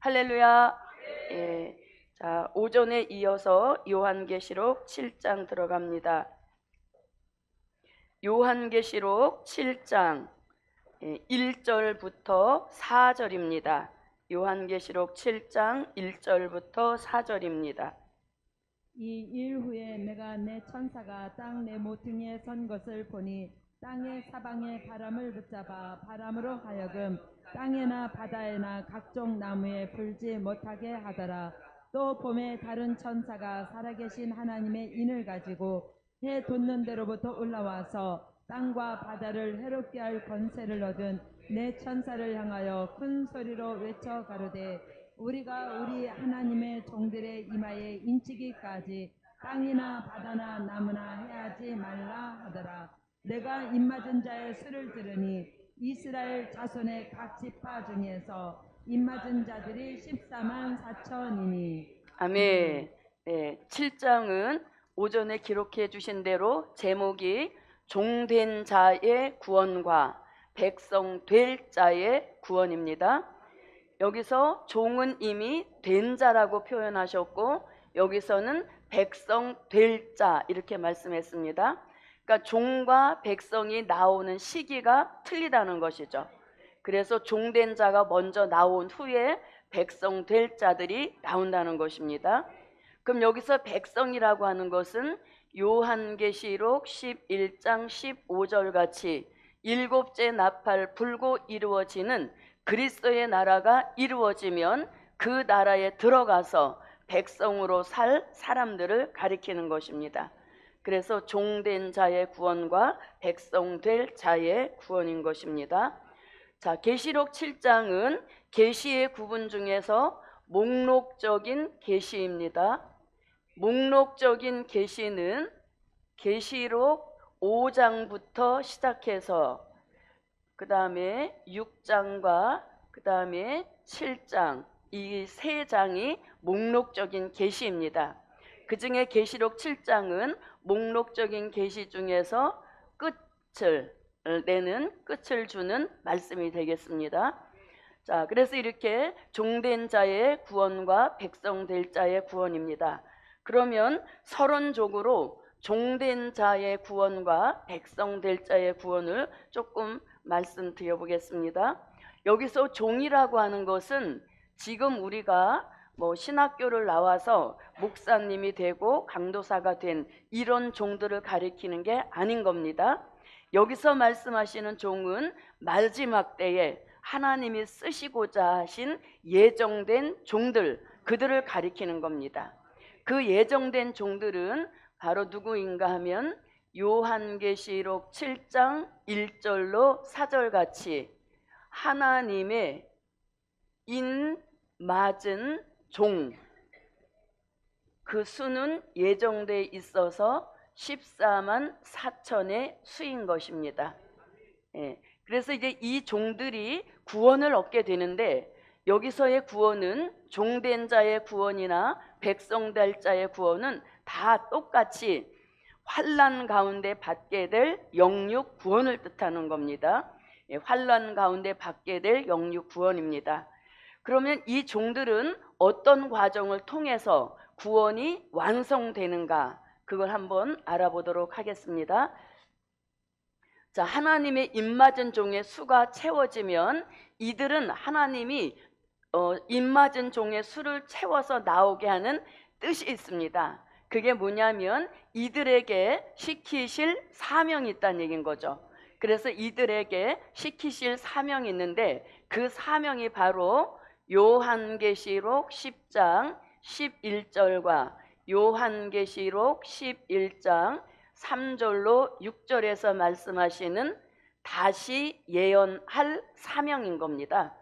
할렐루야. 예. 자, 오전에 이어서 요한계시록 7장 들어갑니다. 요한계시록 7장 1절부터 4절입니다. 요한계시록 7장 1절부터 4절입니다. 이 일 후에 내가 내 천사가 땅 내 모퉁이에 선 것을 보니 땅의 사방에 바람을 붙잡아 바람으로 하여금 땅에나 바다에나 각종 나무에 불지 못하게 하더라. 또 봄에 다른 천사가 살아계신 하나님의 인을 가지고 해 돋는 데로부터 올라와서 땅과 바다를 해롭게 할 권세를 얻은 내 천사를 향하여 큰 소리로 외쳐 가로되 우리가 우리 하나님의 종들의 이마에 인치기까지 땅이나 바다나 나무나 해하지 말라 하더라. 내가 입맞은 자의 수를 들으니 이스라엘 자손의 각 지파 중에서 입맞은 자들이 14만 4천이니. 아멘. 7장은 오전에 기록해 주신 대로 제목이 종된 자의 구원과 백성 될 자의 구원입니다. 여기서 종은 이미 된 자라고 표현하셨고 여기서는 백성 될 자 이렇게 말씀했습니다. 그러니까 종과 백성이 나오는 시기가 틀리다는 것이죠. 그래서 종된 자가 먼저 나온 후에 백성 될 자들이 나온다는 것입니다. 그럼 여기서 백성이라고 하는 것은 요한계시록 11장 15절 같이 일곱째 나팔 불고 이루어지는 그리스도의 나라가 이루어지면 그 나라에 들어가서 백성으로 살 사람들을 가리키는 것입니다. 그래서 종된 자의 구원과 백성 될 자의 구원인 것입니다. 자, 계시록 7장은 계시의 구분 중에서 목록적인 계시입니다. 목록적인 계시는 계시록 5장부터 시작해서 그 다음에 6장과 그 다음에 7장 이 세 장이 목록적인 계시입니다. 그 중에 계시록 7장은 목록적인 계시 중에서 끝을 내는 끝을 주는 말씀이 되겠습니다. 자, 그래서 이렇게 종된 자의 구원과 백성 될 자의 구원입니다. 그러면 서론적으로 종된 자의 구원과 백성 될 자의 구원을 조금 말씀드려 보겠습니다. 여기서 종이라고 하는 것은 지금 우리가 신학교를 나와서 목사님이 되고 강도사가 된 이런 종들을 가리키는 게 아닌 겁니다. 여기서 말씀하시는 종은 마지막 때에 하나님이 쓰시고자 하신 예정된 종들, 그들을 가리키는 겁니다. 그 예정된 종들은 바로 누구인가 하면 요한계시록 7장 1절로 4절 같이 하나님의 인맞은 종, 그 수는 예정돼 있어서 14만 4천의 수인 것입니다. 그래서 이제 이 종들이 구원을 얻게 되는데 여기서의 구원은 종된 자의 구원이나 백성 될 자의 구원은 다 똑같이 환난 가운데 받게 될 영육 구원을 뜻하는 겁니다. 환난 가운데 받게 될 영육 구원입니다. 그러면 이 종들은 어떤 과정을 통해서 구원이 완성되는가, 그걸 한번 알아보도록 하겠습니다. 자, 하나님의 입맞은 종의 수가 채워지면 이들은 하나님이 입맞은 종의 수를 채워서 나오게 하는 뜻이 있습니다. 그게 뭐냐면 이들에게 시키실 사명이 있다는 얘기인 거죠. 그래서 이들에게 시키실 사명이 있는데 그 사명이 바로 요한계시록 10장 11절과 요한계시록 11장 3절로 6절에서 말씀하시는 다시 예언할 사명인 겁니다.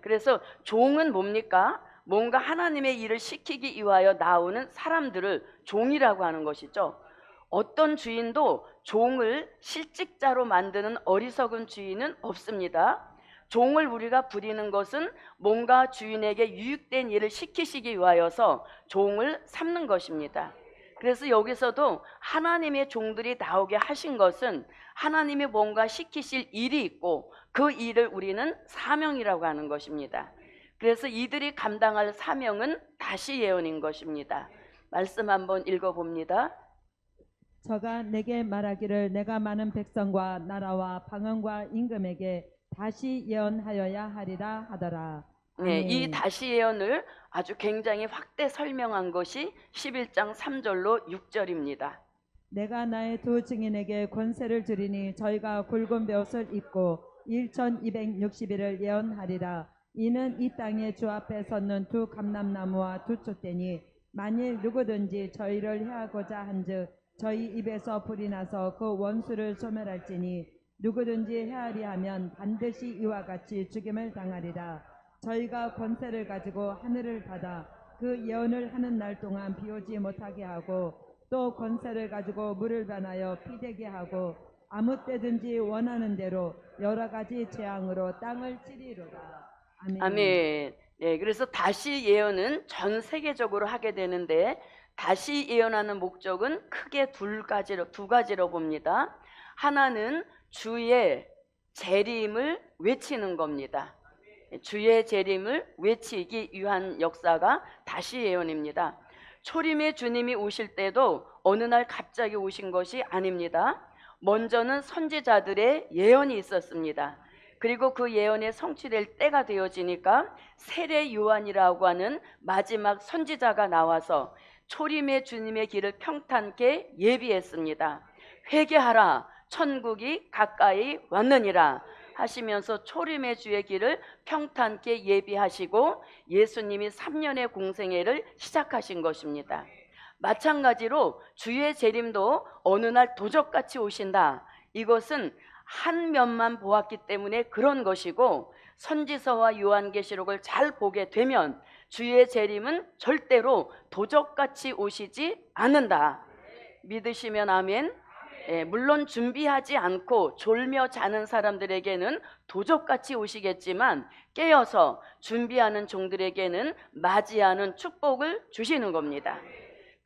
그래서 종은 뭡니까? 뭔가 하나님의 일을 시키기 위하여 나오는 사람들을 종이라고 하는 것이죠. 어떤 주인도 종을 실직자로 만드는 어리석은 주인은 없습니다. 종을 우리가 부리는 것은 뭔가 주인에게 유익된 일을 시키시기 위하여서 종을 삼는 것입니다. 그래서 여기서도 하나님의 종들이 나오게 하신 것은 하나님이 뭔가 시키실 일이 있고 그 일을 우리는 사명이라고 하는 것입니다. 그래서 이들이 감당할 사명은 다시 예언인 것입니다. 말씀 한번 읽어봅니다. 저가 내게 말하기를 내가 많은 백성과 나라와 방언과 임금에게 다시 예언하여야 하리라 하더라. 네, 이 아멘. 다시 예언을 아주 굉장히 확대 설명한 것이 11장 3절로 6절입니다. 내가 나의 두 증인에게 권세를 주리니 저희가 굵은 벼옷을 입고 1260일을 예언하리라. 이는 이 땅의 주 앞에 섰는 두 감람나무와 두 촛대니 만일 누구든지 저희를 해하고자 한즉 저희 입에서 불이 나서 그 원수를 소멸할지니 누구든지 해하리 하면 반드시 이와 같이 죽임을 당하리라. 저희가 권세를 가지고 하늘을 닫아 그 예언을 하는 날 동안 비오지 못하게 하고 또 권세를 가지고 물을 변하여 피되게 하고 아무 때든지 원하는 대로 여러 가지 재앙으로 땅을 찌리로다. 아멘. 아멘. 네, 그래서 다시 예언은 전 세계적으로 하게 되는데 다시 예언하는 목적은 크게 두 가지로 봅니다. 하나는 주의 재림을 외치는 겁니다. 주의 재림을 외치기 위한 역사가 다시 예언입니다. 초림의 주님이 오실 때도 어느 날 갑자기 오신 것이 아닙니다. 먼저는 선지자들의 예언이 있었습니다. 그리고 그 예언이 성취될 때가 되어지니까 세례 요한이라고 하는 마지막 선지자가 나와서 초림의 주님의 길을 평탄케 예비했습니다. 회개하라, 천국이 가까이 왔느니라 하시면서 초림의 주의 길을 평탄케 예비하시고 예수님이 3년의 공생애를 시작하신 것입니다. 마찬가지로 주의 재림도 어느 날 도적같이 오신다. 이것은 한 면만 보았기 때문에 그런 것이고 선지서와 요한계시록을 잘 보게 되면 주의 재림은 절대로 도적같이 오시지 않는다. 믿으시면 아멘. 물론 준비하지 않고 졸며 자는 사람들에게는 도적같이 오시겠지만 깨어서 준비하는 종들에게는 맞이하는 축복을 주시는 겁니다.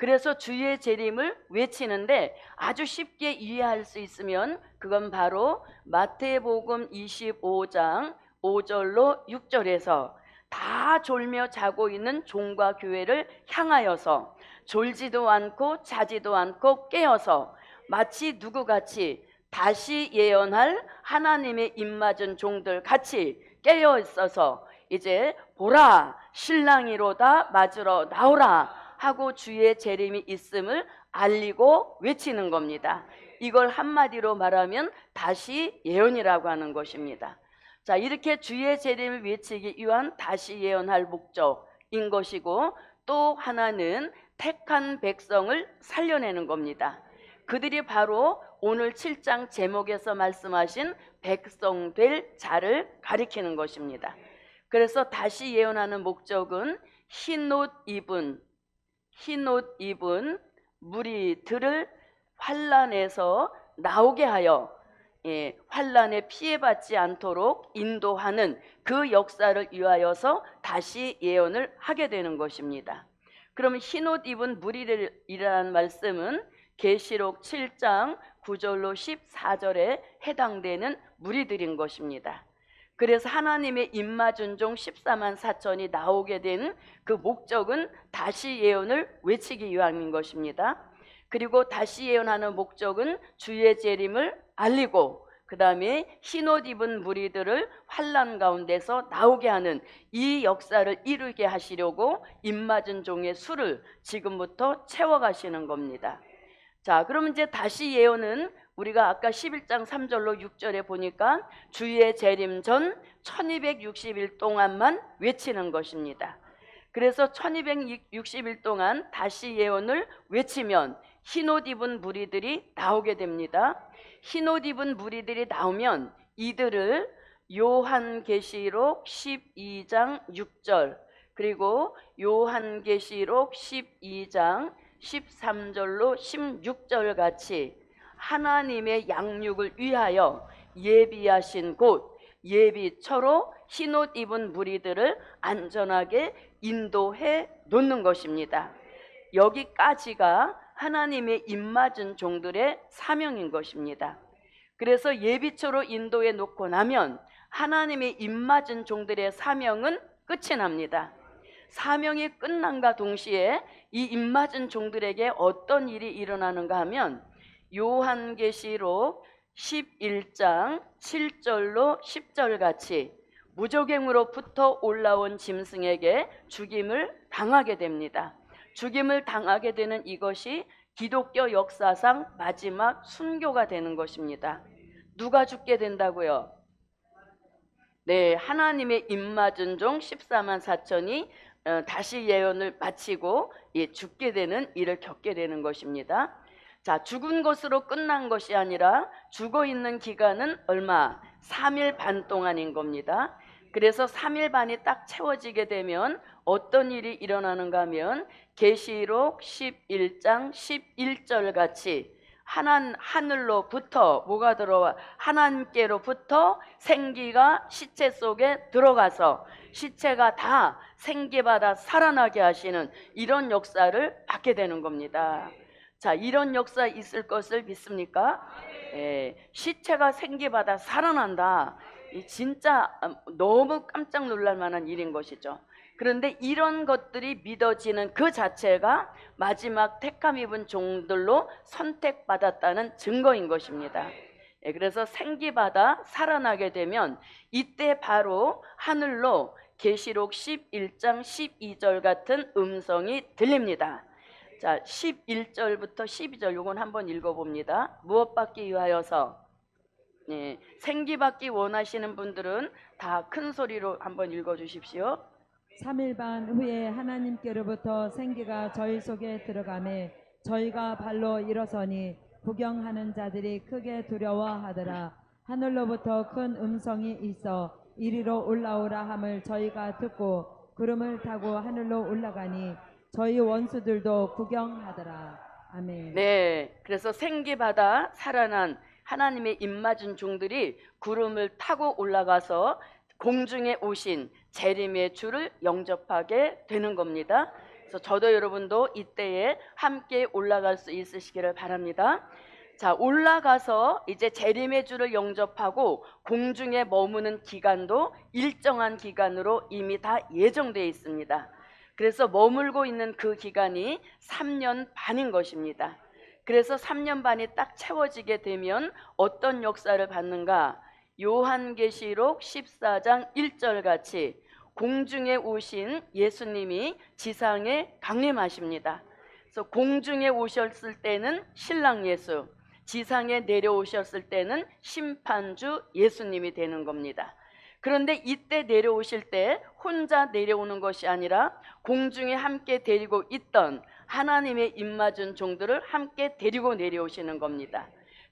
그래서 주의 재림을 외치는데 아주 쉽게 이해할 수 있으면 그건 바로 마태복음 25장 5절로 6절에서 다 졸며 자고 있는 종과 교회를 향하여서 졸지도 않고 자지도 않고 깨어서 마치 누구같이 다시 예언할 하나님의 입맞은 종들 같이 깨어 있어서 이제 보라 신랑이로다 맞으러 나오라 하고 주의 재림이 있음을 알리고 외치는 겁니다. 이걸 한마디로 말하면 다시 예언이라고 하는 것입니다. 자, 이렇게 주의 재림을 외치기 위한 다시 예언할 목적인 것이고 또 하나는 택한 백성을 살려내는 겁니다. 그들이 바로 오늘 7장 제목에서 말씀하신 백성 될 자를 가리키는 것입니다. 그래서 다시 예언하는 목적은 흰 옷 입은 무리들을 환란에서 나오게 하여 환란에 피해받지 않도록 인도하는 그 역사를 위하여서 다시 예언을 하게 되는 것입니다. 그러면 흰 옷 입은 무리들이라는 말씀은 계시록 7장 9절로 14절에 해당되는 무리들인 것입니다. 그래서 하나님의 입맞은 종 14만 4천이 나오게 된 그 목적은 다시 예언을 외치기 위함인 것입니다. 그리고 다시 예언하는 목적은 주의 재림을 알리고 그 다음에 흰옷 입은 무리들을 환난 가운데서 나오게 하는 이 역사를 이루게 하시려고 입맞은 종의 수를 지금부터 채워가시는 겁니다. 자, 그러면 이제 다시 예언은 우리가 아까 11장 3절로 6절에 보니까 주의 재림 전 1260일 동안만 외치는 것입니다. 그래서 1260일 동안 다시 예언을 외치면 흰옷 입은 무리들이 나오게 됩니다. 흰옷 입은 무리들이 나오면 이들을 요한계시록 12장 6절 그리고 요한계시록 12장 13절로 16절 같이 하나님의 양육을 위하여 예비하신 곳 예비처로 흰옷 입은 무리들을 안전하게 인도해 놓는 것입니다. 여기까지가 하나님의 입맞은 종들의 사명인 것입니다. 그래서 예비처로 인도해 놓고 나면 하나님의 입맞은 종들의 사명은 끝이 납니다. 사명이 끝난과 동시에 이 입맞은 종들에게 어떤 일이 일어나는가 하면 요한계시록 11장 7절로 10절 같이 무저갱으로부터 올라온 짐승에게 죽임을 당하게 됩니다. 죽임을 당하게 되는 이것이 기독교 역사상 마지막 순교가 되는 것입니다. 누가 죽게 된다고요? 네, 하나님의 입맞은 종 14만 4천이 다시 예언을 마치고 죽게 되는 일을 겪게 되는 것입니다. 자, 죽은 것으로 끝난 것이 아니라 죽어 있는 기간은 얼마? 3일 반 동안인 겁니다. 그래서 3일 반이 딱 채워지게 되면 어떤 일이 일어나는가 하면 계시록 11장 11절 같이 하늘로부터 뭐가 들어와? 하나님께로부터 생기가 시체 속에 들어가서 시체가 다 생기받아 살아나게 하시는 이런 역사를 받게 되는 겁니다. 자, 이런 역사 있을 것을 믿습니까? 시체가 생기받아 살아난다. 진짜 너무 깜짝 놀랄 만한 일인 것이죠. 그런데 이런 것들이 믿어지는 그 자체가 마지막 택함 입은 종들로 선택받았다는 증거인 것입니다. 그래서 생기받아 살아나게 되면 이때 바로 하늘로 계시록 11장 12절 같은 음성이 들립니다. 자, 11절부터 12절 요건 한번 읽어봅니다. 무엇 받기 위하여서? 생기받기 원하시는 분들은 다 큰 소리로 한번 읽어주십시오. 3일 반 후에 하나님께로부터 생기가 저희 속에 들어가매 저희가 발로 일어서니 구경하는 자들이 크게 두려워하더라. 하늘로부터 큰 음성이 있어 이리로 올라오라 함을 저희가 듣고 구름을 타고 하늘로 올라가니 저희 원수들도 구경하더라. 아멘. 네, 그래서 생기받아 살아난 하나님의 입맞은 종들이 구름을 타고 올라가서 공중에 오신 재림의 주를 영접하게 되는 겁니다. 그래서 저도 여러분도 이때에 함께 올라갈 수 있으시기를 바랍니다. 자, 올라가서 이제 재림의 주를 영접하고 공중에 머무는 기간도 일정한 기간으로 이미 다 예정되어 있습니다. 그래서 머물고 있는 그 기간이 3년 반인 것입니다. 그래서 3년 반이 딱 채워지게 되면 어떤 역사를 받는가? 요한계시록 14장 1절 같이 공중에 오신 예수님이 지상에 강림하십니다. 그래서 공중에 오셨을 때는 신랑 예수, 지상에 내려오셨을 때는 심판주 예수님이 되는 겁니다. 그런데 이때 내려오실 때 혼자 내려오는 것이 아니라 공중에 함께 데리고 있던 하나님의 입맞은 종들을 함께 데리고 내려오시는 겁니다.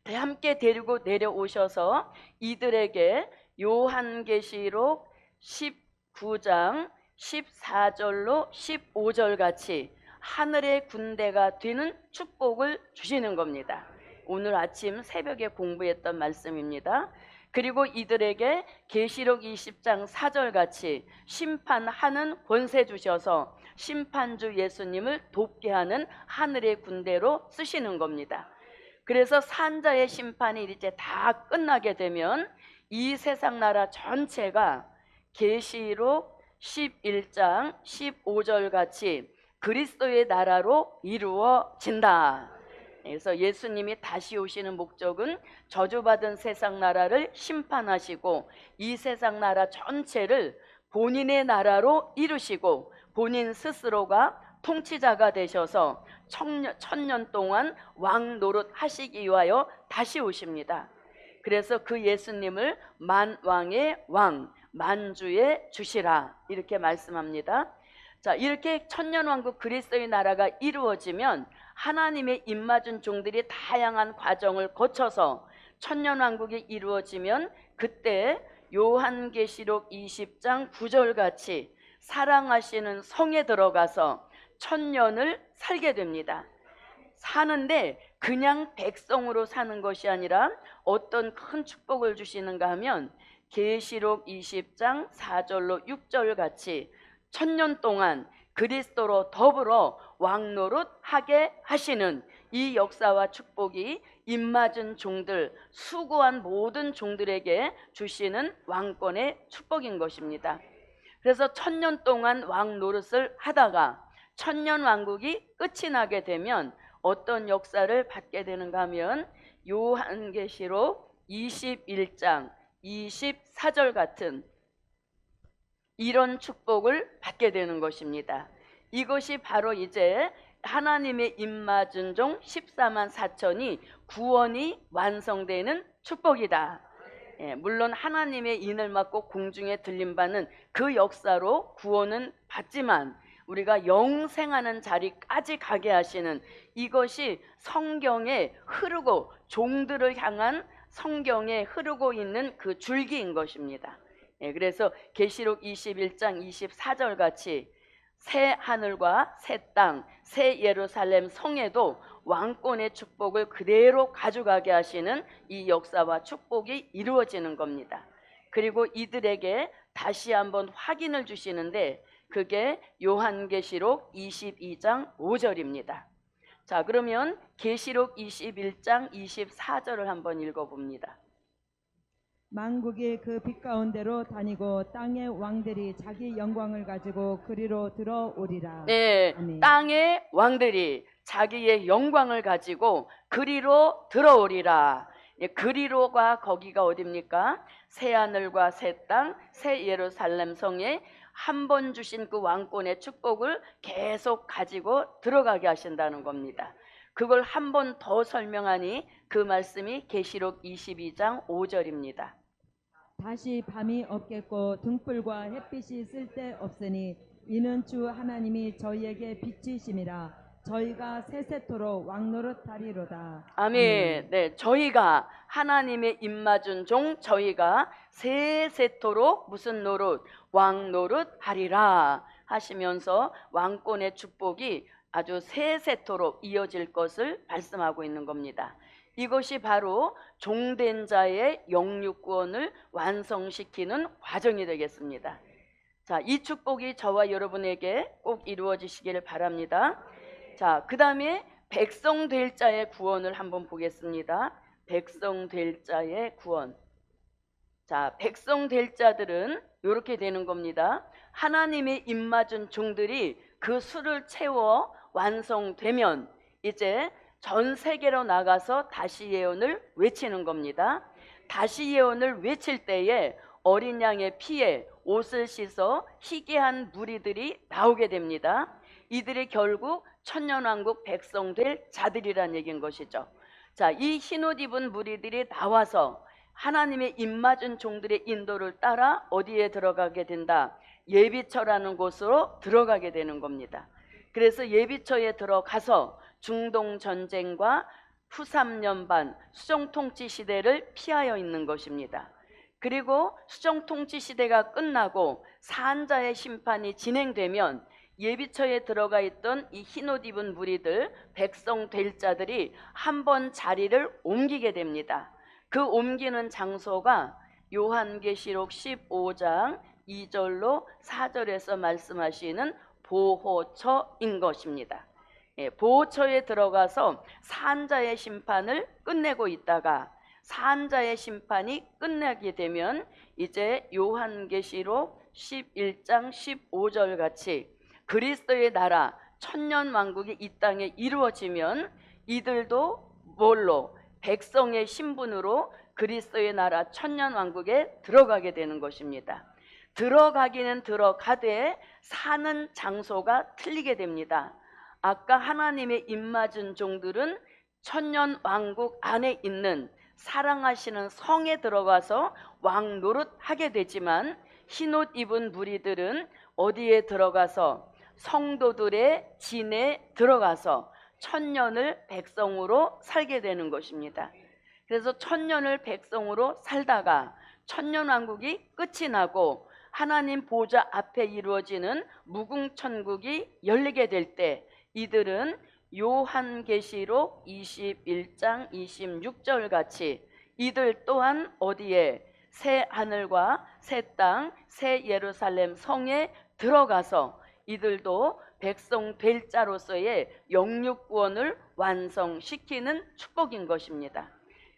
함께 데리고 내려오셔서 이들에게 요한계시록 19장 14절로 15절 같이 하늘의 군대가 되는 축복을 주시는 겁니다. 오늘 아침 새벽에 공부했던 말씀입니다. 그리고 이들에게 계시록 20장 4절 같이 심판하는 권세 주셔서 심판주 예수님을 돕게 하는 하늘의 군대로 쓰시는 겁니다. 그래서 산자의 심판이 이제 다 끝나게 되면 이 세상 나라 전체가 계시록 11장 15절 같이 그리스도의 나라로 이루어진다. 그래서 예수님이 다시 오시는 목적은 저주받은 세상 나라를 심판하시고 이 세상 나라 전체를 본인의 나라로 이루시고 본인 스스로가 통치자가 되셔서 천년 동안 왕 노릇 하시기 위하여 다시 오십니다. 그래서 그 예수님을 만왕의 왕, 만주의 주시라 이렇게 말씀합니다. 자, 이렇게 천년왕국 그리스도의 나라가 이루어지면 하나님의 입맞은 종들이 다양한 과정을 거쳐서 천년왕국이 이루어지면 그때 요한계시록 20장 9절 같이 사랑하시는 성에 들어가서 천년을 살게 됩니다. 사는데 그냥 백성으로 사는 것이 아니라 어떤 큰 축복을 주시는가 하면 계시록 20장 4절로 6절 같이 천년 동안 그리스도로 더불어 왕노릇 하게 하시는 이 역사와 축복이 입맞은 종들, 수고한 모든 종들에게 주시는 왕권의 축복인 것입니다. 그래서 1000년 동안 왕 노릇을 하다가 천년 왕국이 끝이 나게 되면 어떤 역사를 받게 되는가 하면 요한계시록 21장 24절 같은 이런 축복을 받게 되는 것입니다. 이것이 바로 이제 하나님의 입맞은 종 14만 4천이 구원이 완성되는 축복이다. 물론 하나님의 인을 맡고 공중에 들림받는 그 역사로 구원은 받지만 우리가 영생하는 자리까지 가게 하시는 이것이 성경에 흐르고 종들을 향한 성경에 흐르고 있는 그 줄기인 것입니다. 그래서 계시록 21장 24절 같이 새 하늘과 새 땅, 새 예루살렘 성에도 왕권의 축복을 그대로 가져가게 하시는 이 역사와 축복이 이루어지는 겁니다. 그리고 이들에게 다시 한번 확인을 주시는데 그게 요한계시록 22장 5절입니다. 자, 그러면 계시록 21장 24절을 한번 읽어봅니다. 만국이 그 빛 가운데로 다니고 땅의 왕들이 자기 영광을 가지고 그리로 들어오리라. 네, 아멘. 땅의 왕들이 자기의 영광을 가지고 그리로 들어오리라. 그리로가 거기가 어디입니까? 새 하늘과 새 땅, 새 예루살렘 성에 한 번 주신 그 왕권의 축복을 계속 가지고 들어가게 하신다는 겁니다. 그걸 한 번 더 설명하니 그 말씀이 계시록 22장 5절입니다. 다시 밤이 없겠고 등불과 햇빛이 쓸데없으니 이는 주 하나님이 저희에게 빛이심이라. 저희가 세세토록 왕노릇하리로다. 아멘. 네, 저희가 하나님의 입맞은 종 저희가 세세토록 무슨 노릇? 왕 노릇 하리라 하시면서 왕권의 축복이 아주 세세토록 이어질 것을 말씀하고 있는 겁니다. 이것이 바로 종된 자의 영육구원을 완성시키는 과정이 되겠습니다. 자, 이 축복이 저와 여러분에게 꼭 이루어지시기를 바랍니다. 자, 그 다음에 백성 될 자의 구원을 한번 보겠습니다. 백성 될 자의 구원. 자, 백성 될 자들은 이렇게 되는 겁니다. 하나님의 입맞은 종들이 그 수를 채워 완성되면 이제 전 세계로 나가서 다시 예언을 외치는 겁니다. 다시 예언을 외칠 때에 어린 양의 피에 옷을 씻어 희귀한 무리들이 나오게 됩니다. 이들이 결국 천년왕국 백성 될 자들이란 얘기인 것이죠. 자, 이 흰옷 입은 무리들이 나와서 하나님의 입맞은 종들의 인도를 따라 어디에 들어가게 된다? 예비처라는 곳으로 들어가게 되는 겁니다. 그래서 예비처에 들어가서 중동 전쟁과 후 3년 반 수정통치 시대를 피하여 있는 것입니다. 그리고 수정통치 시대가 끝나고 산자의 심판이 진행되면 예비처에 들어가 있던 이 흰옷 입은 무리들 백성 될 자들이 한번 자리를 옮기게 됩니다. 그 옮기는 장소가 요한계시록 15장 2절로 4절에서 말씀하시는 보호처인 것입니다. 보호처에 들어가서 산자의 심판을 끝내고 있다가 산자의 심판이 끝나게 되면 이제 요한계시록 11장 15절 같이 그리스도의 나라 천년 왕국이 이 땅에 이루어지면 이들도 뭘로? 백성의 신분으로 그리스도의 나라 천년 왕국에 들어가게 되는 것입니다. 들어가기는 들어가되 사는 장소가 틀리게 됩니다. 아까 하나님의 입맞은 종들은 천년 왕국 안에 있는 사랑하시는 성에 들어가서 왕 노릇 하게 되지만 흰옷 입은 무리들은 어디에 들어가서 성도들의 진에 들어가서 천년을 백성으로 살게 되는 것입니다. 그래서 천년을 백성으로 살다가 천년왕국이 끝이 나고 하나님 보좌 앞에 이루어지는 무궁천국이 열리게 될 때 이들은 요한계시록 21장 26절 같이 이들 또한 어디에? 새 하늘과 새 땅, 새 예루살렘 성에 들어가서 이들도 백성 될 자로서의 영육구원을 완성시키는 축복인 것입니다.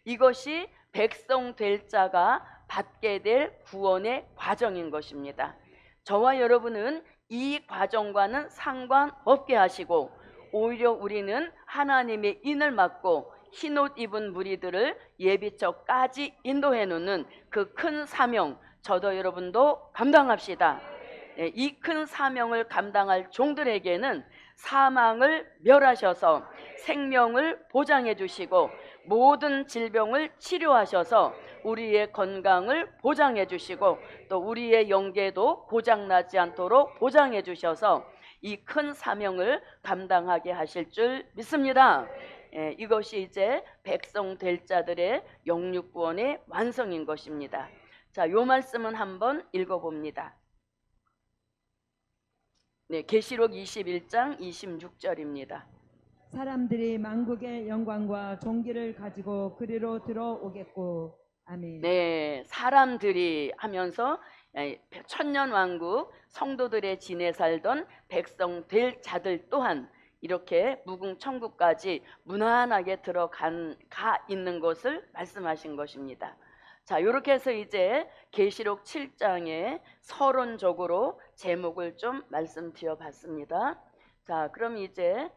이것이 백성 될 자가 받게 될 구원의 과정인 것입니다. 저와 여러분은 이 과정과는 상관없게 하시고 오히려 우리는 하나님의 인을 맡고 흰옷 입은 무리들을 예비처까지 인도해 놓는 그 큰 사명, 저도 여러분도 감당합시다. 이 큰 사명을 감당할 종들에게는 사망을 멸하셔서 생명을 보장해 주시고 모든 질병을 치료하셔서 우리의 건강을 보장해 주시고 또 우리의 영계도 고장나지 않도록 보장해 주셔서 이 큰 사명을 감당하게 하실 줄 믿습니다. 이것이 이제 백성 될 자들의 영육 구원의 완성인 것입니다. 자, 요 말씀은 한번 읽어봅니다. 네, 계시록 21장 26절입니다. 사람들이 만국의 영광과 존귀를 가지고 그리로 들어오겠고. 아멘. 네, 사람들이 하면서 천년왕국 성도들의 지내 살던 백성 될 자들 또한 이렇게 무궁천국까지 무난하게 가 있는 것을 말씀하신 것입니다. 자, 이렇게 해서 이제 계시록 7장에 서론적으로 제목을 좀 말씀드려 봤습니다. 자, 그럼 이제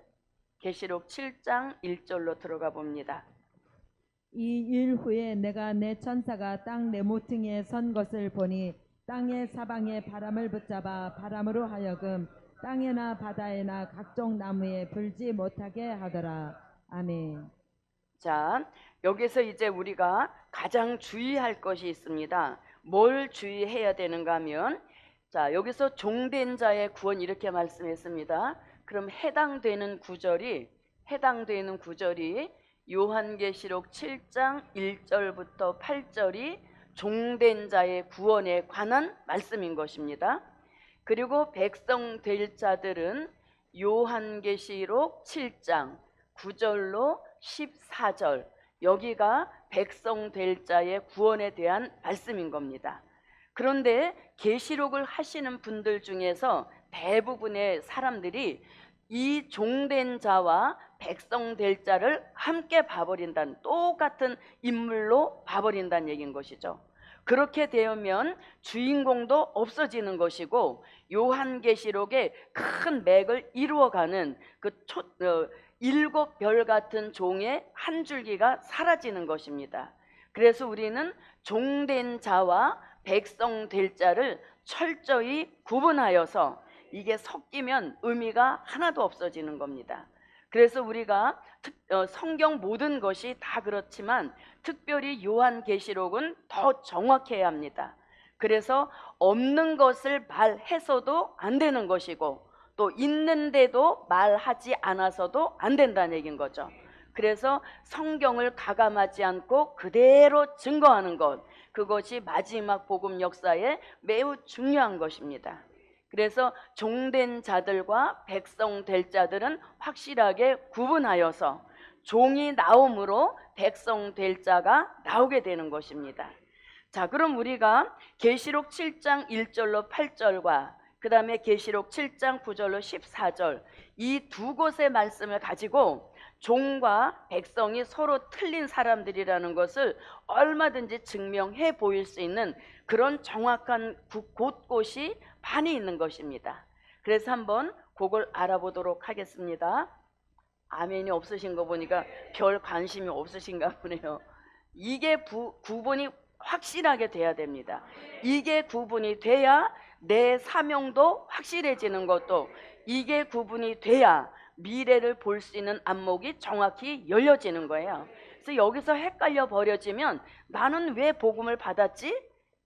계시록 7장 1절로 들어가 봅니다. 이 일 후에 내가 내 천사가 땅 내 모퉁이에 선 것을 보니 땅의 사방에 바람을 붙잡아 바람으로 하여금 땅에나 바다에나 각종 나무에 불지 못하게 하더라. 아멘. 자, 여기서 이제 우리가 가장 주의할 것이 있습니다. 뭘 주의해야 되는가 하면, 자, 여기서 종된 자의 구원 이렇게 말씀했습니다. 그럼 해당되는 구절이 요한계시록 7장 1절부터 8절이 종된 자의 구원에 관한 말씀인 것입니다. 그리고 백성 될 자들은 요한계시록 7장 9절로 14절, 여기가 백성 될 자의 구원에 대한 말씀인 겁니다. 그런데 계시록을 하시는 분들 중에서 대부분의 사람들이 이 종된 자와 백성 될 자를 함께 봐버린다는, 똑같은 인물로 봐버린다는 얘기인 것이죠. 그렇게 되면 주인공도 없어지는 것이고 요한계시록의 큰 맥을 이루어가는 그 일곱 별 같은 종의 한 줄기가 사라지는 것입니다. 그래서 우리는 종된 자와 백성 될 자를 철저히 구분하여서 이게 섞이면 의미가 하나도 없어지는 겁니다. 그래서 우리가 성경 모든 것이 다 그렇지만 특별히 요한계시록은 더 정확해야 합니다. 그래서 없는 것을 말해서도 안 되는 것이고 또 있는데도 말하지 않아서도 안 된다는 얘기인 거죠. 그래서 성경을 가감하지 않고 그대로 증거하는 것, 그것이 마지막 복음 역사에 매우 중요한 것입니다. 그래서 종된 자들과 백성 될 자들은 확실하게 구분하여서 종이 나옴으로 백성 될 자가 나오게 되는 것입니다. 자, 그럼 우리가 계시록 7장 1절로 8절과 그 다음에 계시록 7장 9절로 14절 이 두 곳의 말씀을 가지고 종과 백성이 서로 틀린 사람들이라는 것을 얼마든지 증명해 보일 수 있는 그런 정확한 곳곳이 많이 있는 것입니다. 그래서 한번 그걸 알아보도록 하겠습니다. 아멘이 없으신 거 보니까 별 관심이 없으신가 보네요. 이게 구분이 확실하게 돼야 됩니다. 이게 구분이 돼야 내 사명도 확실해지는 것도, 이게 구분이 돼야 미래를 볼 수 있는 안목이 정확히 열려지는 거예요. 그래서 여기서 헷갈려 버려지면 나는 왜 복음을 받았지?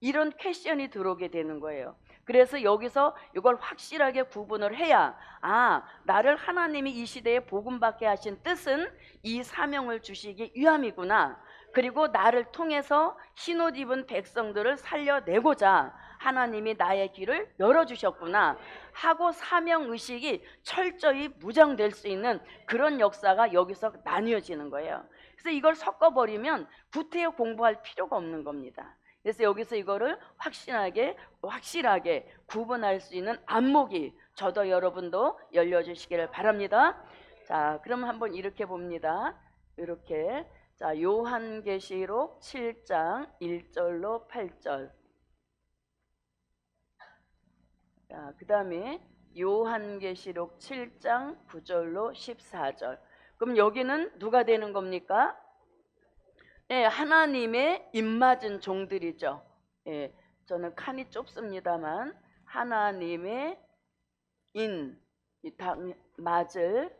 이런 퀘션이 들어오게 되는 거예요. 그래서 여기서 이걸 확실하게 구분을 해야, 아, 나를 하나님이 이 시대에 복음 받게 하신 뜻은 이 사명을 주시기 위함이구나. 그리고 나를 통해서 흰옷 입은 백성들을 살려내고자 하나님이 나의 길을 열어주셨구나 하고 사명의식이 철저히 무장될 수 있는 그런 역사가 여기서 나뉘어지는 거예요. 그래서 이걸 섞어버리면 구태여 공부할 필요가 없는 겁니다. 그래서 여기서 이거를 확실하게 구분할 수 있는 안목이 저도 여러분도 열려주시기를 바랍니다. 자, 그럼 한번 이렇게 봅니다. 이렇게, 자, 요한계시록 7장 1절로 8절. 그 다음에 요한계시록 7장 9절로 14절. 그럼 여기는 누가 되는 겁니까? 예, 하나님의 입맞은 종들이죠. 예, 저는 칸이 좁습니다만 하나님의 맞을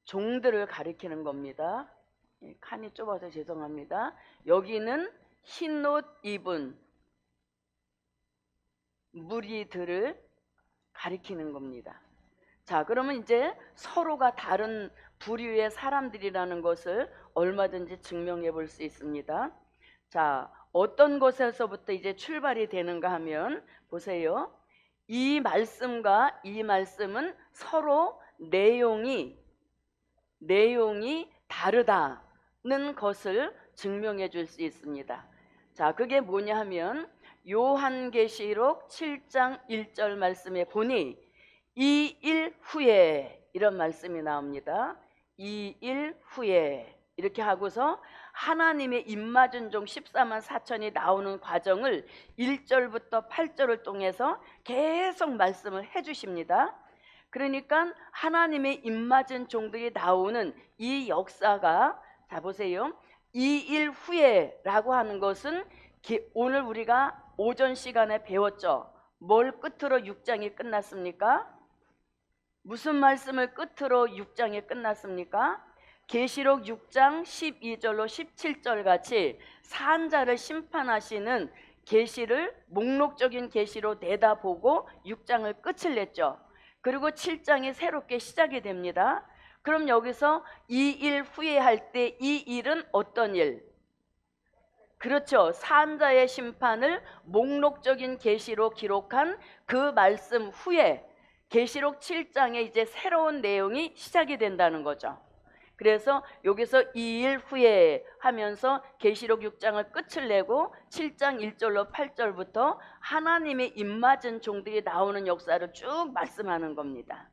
종들을 가리키는 겁니다. 예, 칸이 좁아서 죄송합니다. 여기는 흰옷 입은 무리들을 가리키는 겁니다. 자, 그러면 이제 서로가 다른 부류의 사람들이라는 것을 얼마든지 증명해 볼 수 있습니다. 자, 어떤 것에서부터 이제 출발이 되는가 하면 보세요. 이 말씀과 이 말씀은 서로 내용이 다르다는 것을 증명해 줄 수 있습니다. 자, 그게 뭐냐 하면 요한계시록 7장 1절 말씀에 보니 이 일 후에 이런 말씀이 나옵니다. 이 일 후에 이렇게 하고서 하나님의 입맞은 종 14만 4천이 나오는 과정을 1절부터 8절을 통해서 계속 말씀을 해 주십니다. 그러니까 하나님의 입맞은 종들이 나오는 이 역사가, 자 보세요. 이 일 후에 라고 하는 것은 오늘 우리가 오전 시간에 배웠죠. 뭘 끝으로 6장이 끝났습니까? 무슨 말씀을 끝으로 6장이 끝났습니까? 계시록 6장 12절로 17절 같이 산자를 심판하시는 계시를 목록적인 계시로 내다보고 6장을 끝을 냈죠. 그리고 7장이 새롭게 시작이 됩니다. 그럼 여기서 이 일 후에 할 때 이 일은 어떤 일? 그렇죠. 산자의 심판을 목록적인 계시로 기록한 그 말씀 후에 계시록 7장에 이제 새로운 내용이 시작이 된다는 거죠. 그래서 여기서 이 일 후에 하면서 계시록 6장을 끝을 내고 7장 1절로 8절부터 하나님의 입맞은 종들이 나오는 역사를 쭉 말씀하는 겁니다.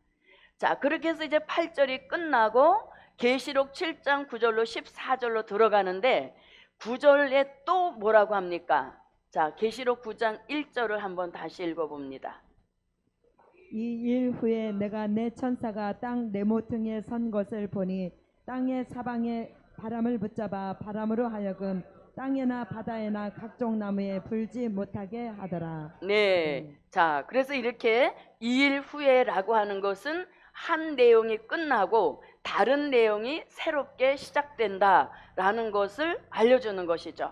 자, 그렇게 해서 이제 8절이 끝나고 계시록 7장 9절로 14절로 들어가는데 9절에 또 뭐라고 합니까? 자, 계시록 9장 1절을 한번 다시 읽어봅니다. 이 일 후에 내가 내 천사가 땅 네모퉁이에 선 것을 보니 땅의 사방에 바람을 붙잡아 바람으로 하여금 땅에나 바다에나 각종 나무에 불지 못하게 하더라. 네. 자, 그래서 이렇게 이 일 후에라고 하는 것은 한 내용이 끝나고 다른 내용이 새롭게 시작된다라는 것을 알려주는 것이죠.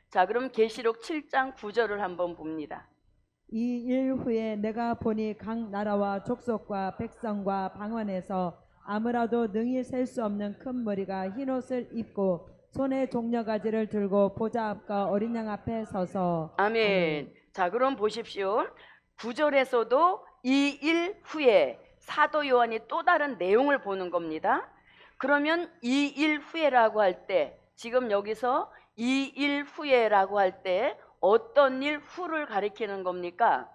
자, 그럼 계시록 7장 9절을 한번 봅니다. 이 일 후에 내가 보니 각 나라와 족속과 백성과 방언에서 아무라도 능히 셀 수 없는 큰 머리가 흰옷을 입고 손에 종려가지를 들고 보좌 앞과 어린 양 앞에 서서 아멘. 자, 그럼 보십시오. 9절에서도 이 일 후에 사도 요한이 또 다른 내용을 보는 겁니다. 그러면 이 일 후에라고 할 때 지금 여기서 이 일 후에라고 할 때 어떤 일 후를 가리키는 겁니까?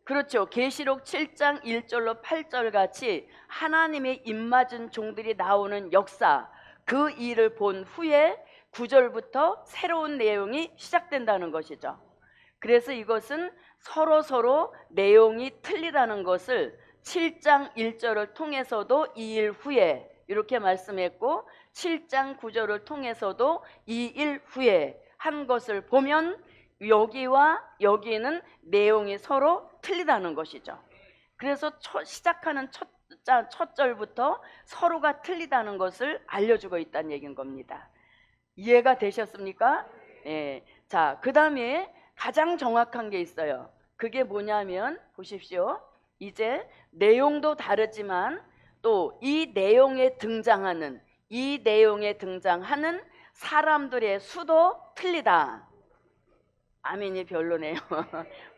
그렇죠. 계시록 7장 1절로 8절 같이 하나님의 입맞은 종들이 나오는 역사, 그 일을 본 후에 9절부터 새로운 내용이 시작된다는 것이죠. 그래서 이것은 서로 내용이 틀리다는 것을 7장 1절을 통해서도 이 일 후에 이렇게 말씀했고 7장 9절을 통해서도 이 일 후에 한 것을 보면 여기와 여기는 내용이 서로 틀리다는 것이죠. 그래서 시작하는 첫 절부터 서로가 틀리다는 것을 알려주고 있다는 얘기인 겁니다. 이해가 되셨습니까? 예. 자, 그 다음에 가장 정확한 게 있어요. 그게 뭐냐면 보십시오. 이제 내용도 다르지만 또 이 내용에 등장하는 사람들의 수도 틀리다. 아멘이 별로네요.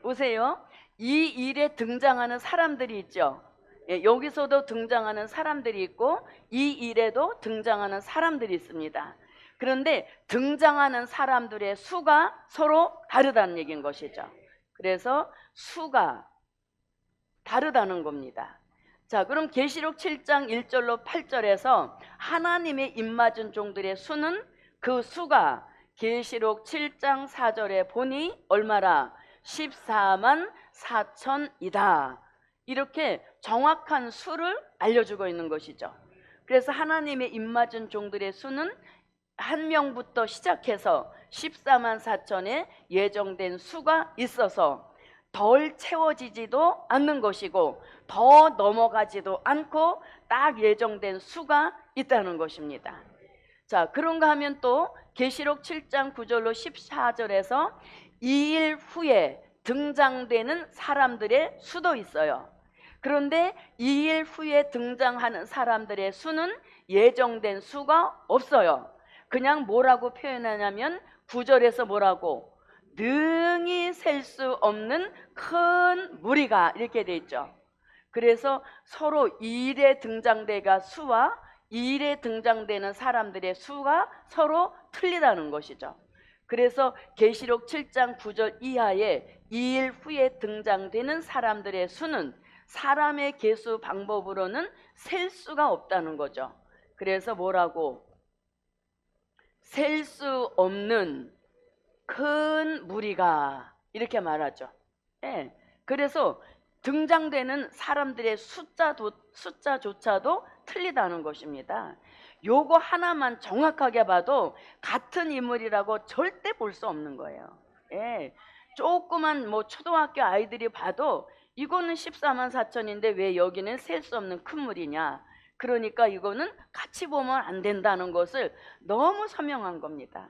보세요. 이 일에 등장하는 사람들이 있죠. 예, 여기서도 등장하는 사람들이 있고 이 일에도 등장하는 사람들이 있습니다. 그런데 등장하는 사람들의 수가 서로 다르다는 얘기인 것이죠. 그래서 수가 다르다는 겁니다. 자, 그럼 계시록 7장 1절로 8절에서 하나님의 입맞은 종들의 수는 그 수가 계시록 7장 4절에 보니 얼마라? 14만 4천이다. 이렇게 정확한 수를 알려주고 있는 것이죠. 그래서 하나님의 입맞은 종들의 수는 한 명부터 시작해서 14만 4천에 예정된 수가 있어서 덜 채워지지도 않는 것이고 더 넘어가지도 않고 딱 예정된 수가 있다는 것입니다. 자, 그런가 하면 또 계시록 7장 9절로 14절에서 2일 후에 등장되는 사람들의 수도 있어요. 그런데 2일 후에 등장하는 사람들의 수는 예정된 수가 없어요. 그냥 뭐라고 표현하냐면 9절에서 뭐라고? 능히 셀 수 없는 큰 무리가 이렇게 돼 있죠. 그래서 서로 2일에 등장대가 수와 2일에 등장되는 사람들의 수가 서로 틀리다는 것이죠. 그래서 계시록 7장 9절 이하에 2일 후에 등장되는 사람들의 수는 사람의 계수 방법으로는 셀 수가 없다는 거죠. 그래서 뭐라고? 셀 수 없는 큰 무리가 이렇게 말하죠. 예. 그래서 등장되는 사람들의 숫자조차도 틀리다는 것입니다. 요거 하나만 정확하게 봐도 같은 인물이라고 절대 볼 수 없는 거예요. 예. 조그만 뭐 초등학교 아이들이 봐도 이거는 14만 4천인데 왜 여기는 셀 수 없는 큰 물이냐. 그러니까 이거는 같이 보면 안 된다는 것을 너무 설명한 겁니다.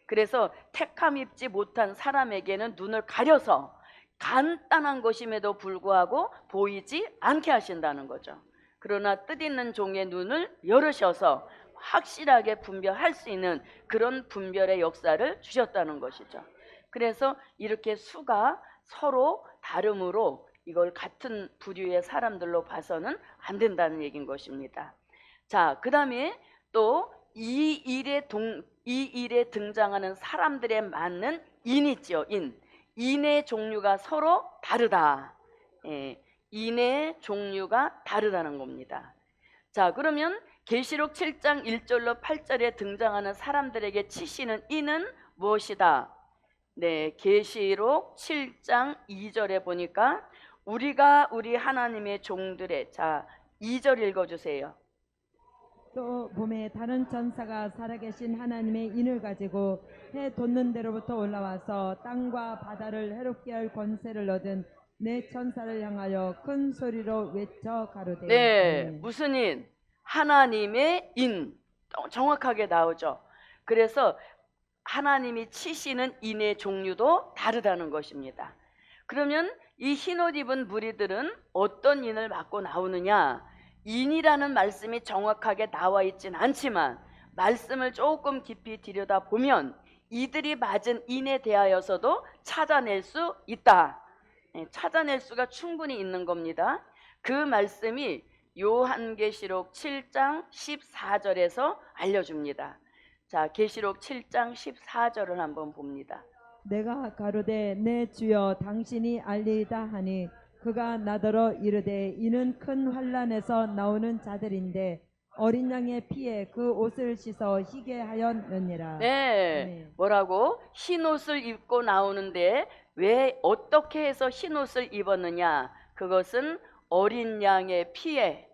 그래서 택함 입지 못한 사람에게는 눈을 가려서 간단한 것임에도 불구하고 보이지 않게 하신다는 거죠. 그러나 뜻있는 종의 눈을 열으셔서 확실하게 분별할 수 있는 그런 분별의 역사를 주셨다는 것이죠. 그래서 이렇게 수가 서로 다름으로 이걸 같은 부류의 사람들로 봐서는 안 된다는 얘기인 것입니다. 자, 그 다음에 또 이 일에 등장하는 사람들에 맞는 인이죠. 인의 종류가 서로 다르다. 예, 인의 종류가 다르다는 겁니다. 자, 그러면 계시록 7장 1절로 8절에 등장하는 사람들에게 치시는 인은 무엇이다? 네, 계시록 7장 2절에 보니까 우리가 우리 하나님의 종들의, 자 2절 읽어주세요. 또 봄에 다른 천사가 살아계신 하나님의 인을 가지고 해 돋는 데로부터 올라와서 땅과 바다를 해롭게 할 권세를 얻은 네 천사를 향하여 큰 소리로 외쳐 가로되. 네, 아멘. 무슨 인? 하나님의 인. 정확하게 나오죠. 그래서 하나님이 치시는 인의 종류도 다르다는 것입니다. 그러면 이 흰옷 입은 무리들은 어떤 인을 맡고 나오느냐? 인이라는 말씀이 정확하게 나와 있진 않지만 말씀을 조금 깊이 들여다보면 이들이 맞은 인에 대하여서도 찾아낼 수 있다. 찾아낼 수가 충분히 있는 겁니다. 그 말씀이 요한계시록 7장 14절에서 알려줍니다. 자, 계시록 7장 14절을 한번 봅니다. 내가 가로되 내 주여 당신이 알리이다 하니 그가 나더러 이르되 이는 큰 환난에서 나오는 자들인데 어린 양의 피에 그 옷을 씻어 희게 하였느니라. 네, 아멘. 뭐라고? 흰 옷을 입고 나오는데 왜 어떻게 해서 흰 옷을 입었느냐? 그것은 어린 양의 피에,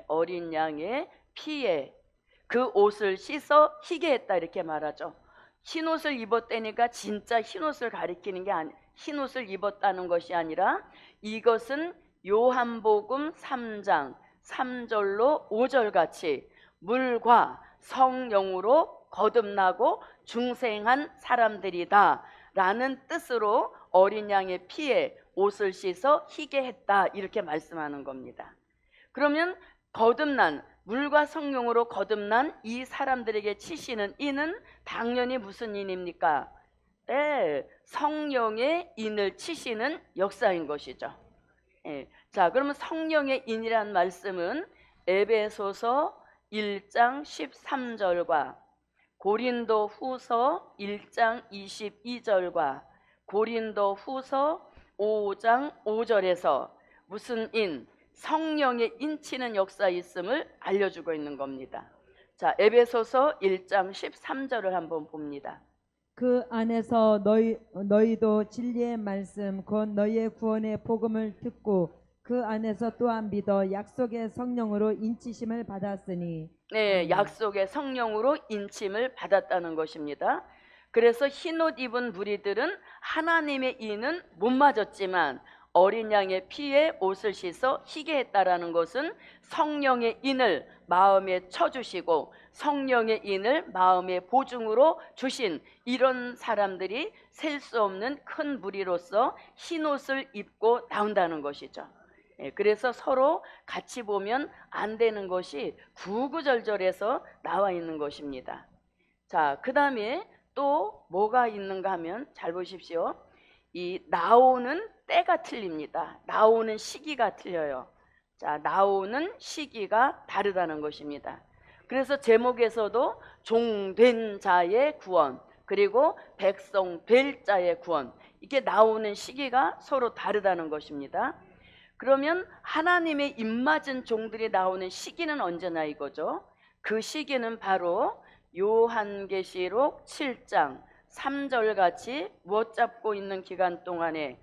어린 양의 피에 그 옷을 씻어 희게 했다 이렇게 말하죠. 흰 옷을 입었다니까 진짜 흰 옷을 가리키는 게 흰 옷을 입었다는 것이 아니라 이것은 요한복음 3장 3절로 5절 같이 물과 성령으로 거듭나고 중생한 사람들이다 라는 뜻으로 어린 양의 피에 옷을 씻어 희게 했다 이렇게 말씀하는 겁니다. 그러면 거듭난 물과 성령으로 거듭난 이 사람들에게 치시는 인은 당연히 무슨 인입니까? 네, 성령의 인을 치시는 역사인 것이죠. 예, 자, 그러면 성령의 인이란 말씀은 에베소서 1장 13절과 고린도 후서 1장 22절과 고린도 후서 5장 5절에서 무슨 인? 성령의 인치는 역사 있음을 알려주고 있는 겁니다. 자, 에베소서 1장 13절을 한번 봅니다. 그 안에서 너희도 진리의 말씀 곧 너희의 구원의 복음을 듣고 그 안에서 또한 믿어 약속의 성령으로 인치심을 받았으니. 네, 약속의 성령으로 인침을 받았다는 것입니다. 그래서 흰옷 입은 무리들은 하나님의 인은 못 맞았지만 어린 양의 피에 옷을 씻어 희게 했다라는 것은 성령의 인을 마음에 쳐주시고 성령의 인을 마음의 보증으로 주신 이런 사람들이 셀 수 없는 큰 무리로서 흰옷을 입고 나온다는 것이죠. 그래서 서로 같이 보면 안 되는 것이 구구절절해서 나와 있는 것입니다. 자, 그 다음에 또 뭐가 있는가 하면 잘 보십시오. 이 나오는 때가 틀립니다. 나오는 시기가 틀려요. 자, 나오는 시기가 다르다는 것입니다. 그래서 제목에서도 종된 자의 구원 그리고 백성 될 자의 구원 이게 나오는 시기가 서로 다르다는 것입니다. 그러면 하나님의 입맞은 종들이 나오는 시기는 언제나 이거죠. 그 시기는 바로 요한계시록 7장 3절 같이 무엇 잡고 있는 기간 동안에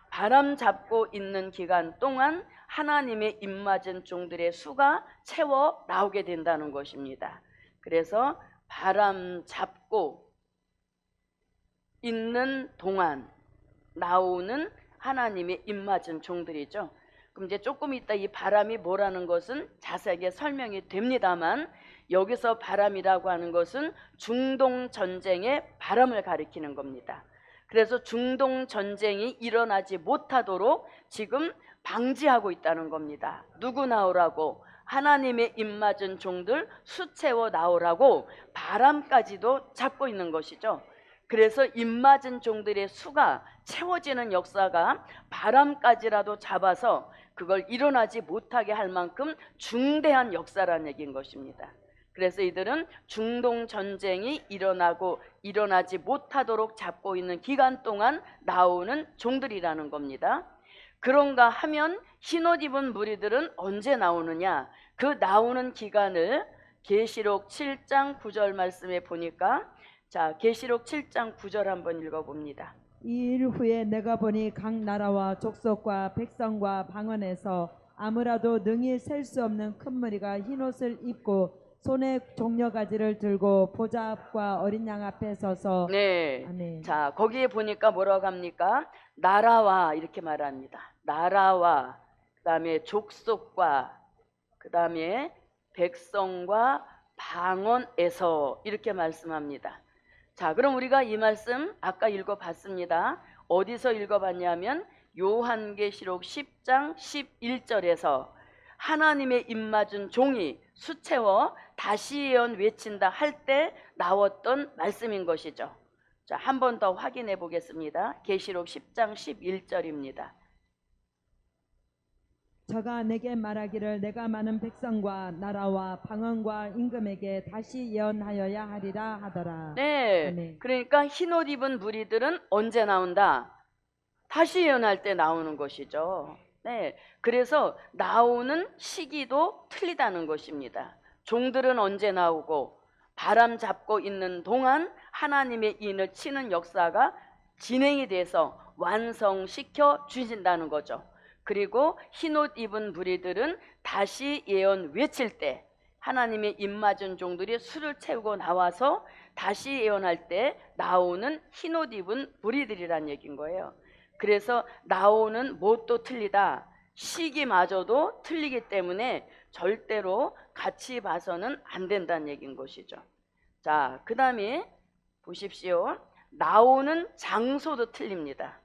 바람 잡고 있는 기간 동안 하나님의 입맞은 종들의 수가 채워 나오게 된다는 것입니다. 그래서 바람 잡고 있는 동안 나오는 하나님의 입맞은 종들이죠. 그럼 이제 조금 이따 이 바람이 뭐라는 것은 자세하게 설명이 됩니다만 여기서 바람이라고 하는 것은 중동 전쟁의 바람을 가리키는 겁니다. 그래서 중동 전쟁이 일어나지 못하도록 지금 방지하고 있다는 겁니다. 누구 나오라고? 하나님의 입맞은 종들 수채워 나오라고 바람까지도 잡고 있는 것이죠. 그래서 입맞은 종들의 수가 채워지는 역사가 바람까지라도 잡아서 그걸 일어나지 못하게 할 만큼 중대한 역사라는 얘기인 것입니다. 그래서 이들은 중동 전쟁이 일어나지 못하도록 잡고 있는 기간 동안 나오는 종들이라는 겁니다. 그런가 하면 흰옷 입은 무리들은 언제 나오느냐? 그 나오는 기간을 계시록 7장 9절 말씀에 보니까 자, 계시록 7장 9절 한번 읽어봅니다. 이 일 후에 내가 보니 각 나라와 족속과 백성과 방언에서 아무라도 능히 셀 수 없는 큰 무리가 흰옷을 입고 손에 종려가지를 들고 보좌 앞과 어린 양 앞에 서서. 네. 아멘. 자, 거기에 보니까 뭐라고 합니까? 나라와 이렇게 말합니다. 나라와 그다음에 족속과 그다음에 백성과 방언에서 이렇게 말씀합니다. 자, 그럼 우리가 이 말씀 아까 읽어봤습니다. 어디서 읽어봤냐면 요한계시록 10장 11절에서 하나님의 입맞은 종이 수채워 다시 예언 외친다 할 때 나왔던 말씀인 것이죠. 자, 한 번 더 확인해 보겠습니다. 계시록 10장 11절입니다. 저가 내게 말하기를 내가 많은 백성과 나라와 방언과 임금에게 다시 예언하여야 하리라 하더라. 네, 아멘. 그러니까 흰옷 입은 무리들은 언제 나온다? 다시 예언할 때 나오는 것이죠. 네, 그래서 나오는 시기도 틀리다는 것입니다. 종들은 언제 나오고 바람 잡고 있는 동안 하나님의 인을 치는 역사가 진행이 돼서 완성시켜 주신다는 거죠. 그리고 흰옷 입은 무리들은 다시 예언 외칠 때 하나님의 입맞은 종들이 술을 채우고 나와서 다시 예언할 때 나오는 흰옷 입은 무리들이란 얘기인 거예요. 그래서 나오는 뭣도 틀리다. 시기마저도 틀리기 때문에 절대로 같이 봐서는 안 된다는 얘기인 것이죠. 자, 그 다음에 보십시오. 나오는 장소도 틀립니다.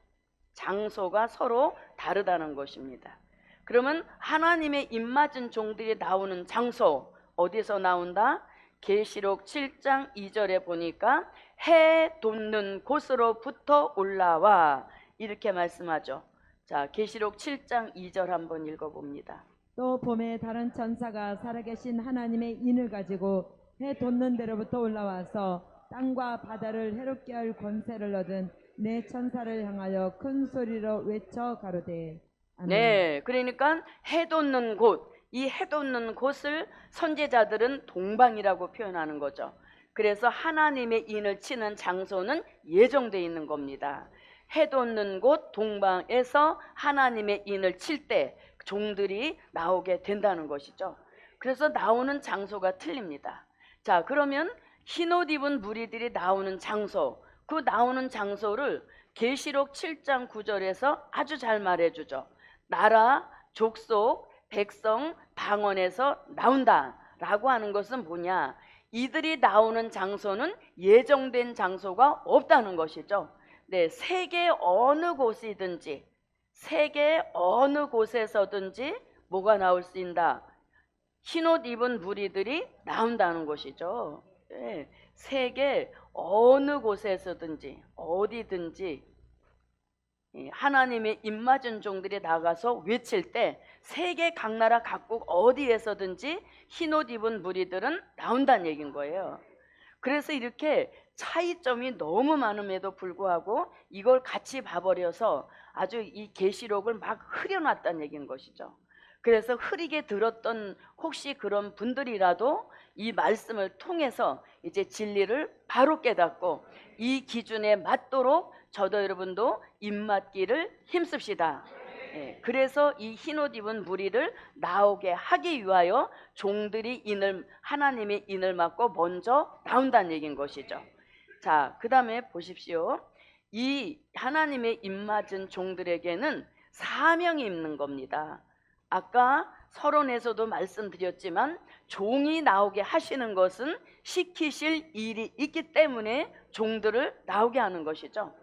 장소가 서로 다르다는 것입니다. 그러면 하나님의 입맞은 종들이 나오는 장소 어디서 나온다? 계시록 7장 2절에 보니까 해 돋는 곳으로부터 올라와 이렇게 말씀하죠. 자, 계시록 7장 2절 한번 읽어봅니다. 또 봄에 다른 천사가 살아계신 하나님의 인을 가지고 해 돋는 데로부터 올라와서 땅과 바다를 해롭게 할 권세를 얻은 내 천사를 향하여 큰 소리로 외쳐 가로되. 아멘. 네, 그러니까 해 돋는 곳, 이 해 돋는 곳을 선지자들은 동방이라고 표현하는 거죠. 그래서 하나님의 인을 치는 장소는 예정되어 있는 겁니다. 해 돋는 곳 동방에서 하나님의 인을 칠 때 종들이 나오게 된다는 것이죠. 그래서 나오는 장소가 틀립니다. 자, 그러면 흰옷 입은 무리들이 나오는 장소, 그 나오는 장소를 계시록 7장 9절에서 아주 잘 말해주죠. 나라, 족속, 백성, 방언에서 나온다 라고 하는 것은 뭐냐, 이들이 나오는 장소는 예정된 장소가 없다는 것이죠. 네, 세계 어느 곳이든지, 세계 어느 곳에서든지 뭐가 나올 수 있다, 흰옷 입은 무리들이 나온다는 것이죠. 네, 세계 어느 곳에서든지 어디든지 하나님의 입맞은 종들이 나가서 외칠 때 세계 각 나라 각국 어디에서든지 흰옷 입은 무리들은 나온다는 얘기인 거예요. 그래서 이렇게 차이점이 너무 많음에도 불구하고 이걸 같이 봐버려서 아주 이 계시록을 막 흐려놨다는 얘기인 것이죠. 그래서 흐리게 들었던 혹시 그런 분들이라도 이 말씀을 통해서 이제 진리를 바로 깨닫고 이 기준에 맞도록 저도 여러분도 입맞기를 힘씁시다. 그래서 이 흰옷 입은 무리를 나오게 하기 위하여 종들이 인을, 하나님의 인을 맞고 먼저 나온다는 얘기인 것이죠. 자, 그 다음에 보십시오. 이 하나님의 입맞은 종들에게는 사명이 있는 겁니다. 아까 서론에서도 말씀드렸지만 종이 나오게 하시는 것은 시키실 일이 있기 때문에 종들을 나오게 하는 것이죠.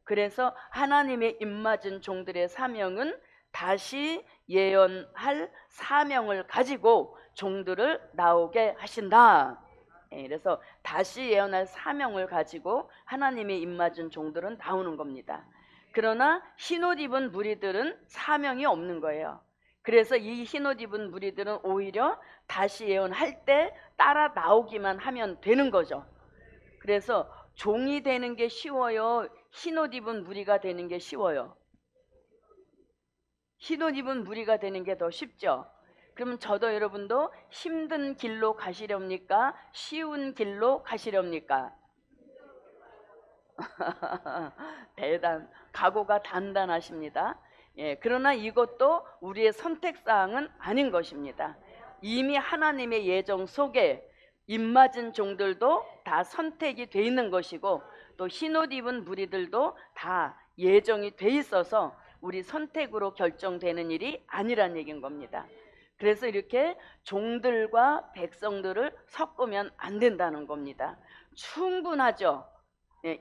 그래서 하나님의 입맞은 종들의 사명은 다시 예언할 사명을 가지고 종들을 나오게 하신다. 그래서 다시 예언할 사명을 가지고 하나님의 입맞은 종들은 나오는 겁니다. 그러나 흰옷 입은 무리들은 사명이 없는 거예요. 그래서 이 흰옷 입은 무리들은 오히려 다시 예언할 때 따라 나오기만 하면 되는 거죠. 그래서 종이 되는 게 쉬워요, 흰옷 입은 무리가 되는 게 쉬워요? 흰옷 입은 무리가 되는 게 더 쉽죠. 그러면 저도 여러분도 힘든 길로 가시렵니까? 쉬운 길로 가시렵니까? 각오가 단단하십니다. 그러나 이것도 우리의 선택사항은 아닌 것입니다. 이미 하나님의 예정 속에 입맞은 종들도 다 선택이 돼 있는 것이고 또 흰옷 입은 무리들도 다 예정이 돼 있어서 우리 선택으로 결정되는 일이 아니란 얘기인 겁니다. 그래서 이렇게 종들과 백성들을 섞으면 안 된다는 겁니다. 충분하죠.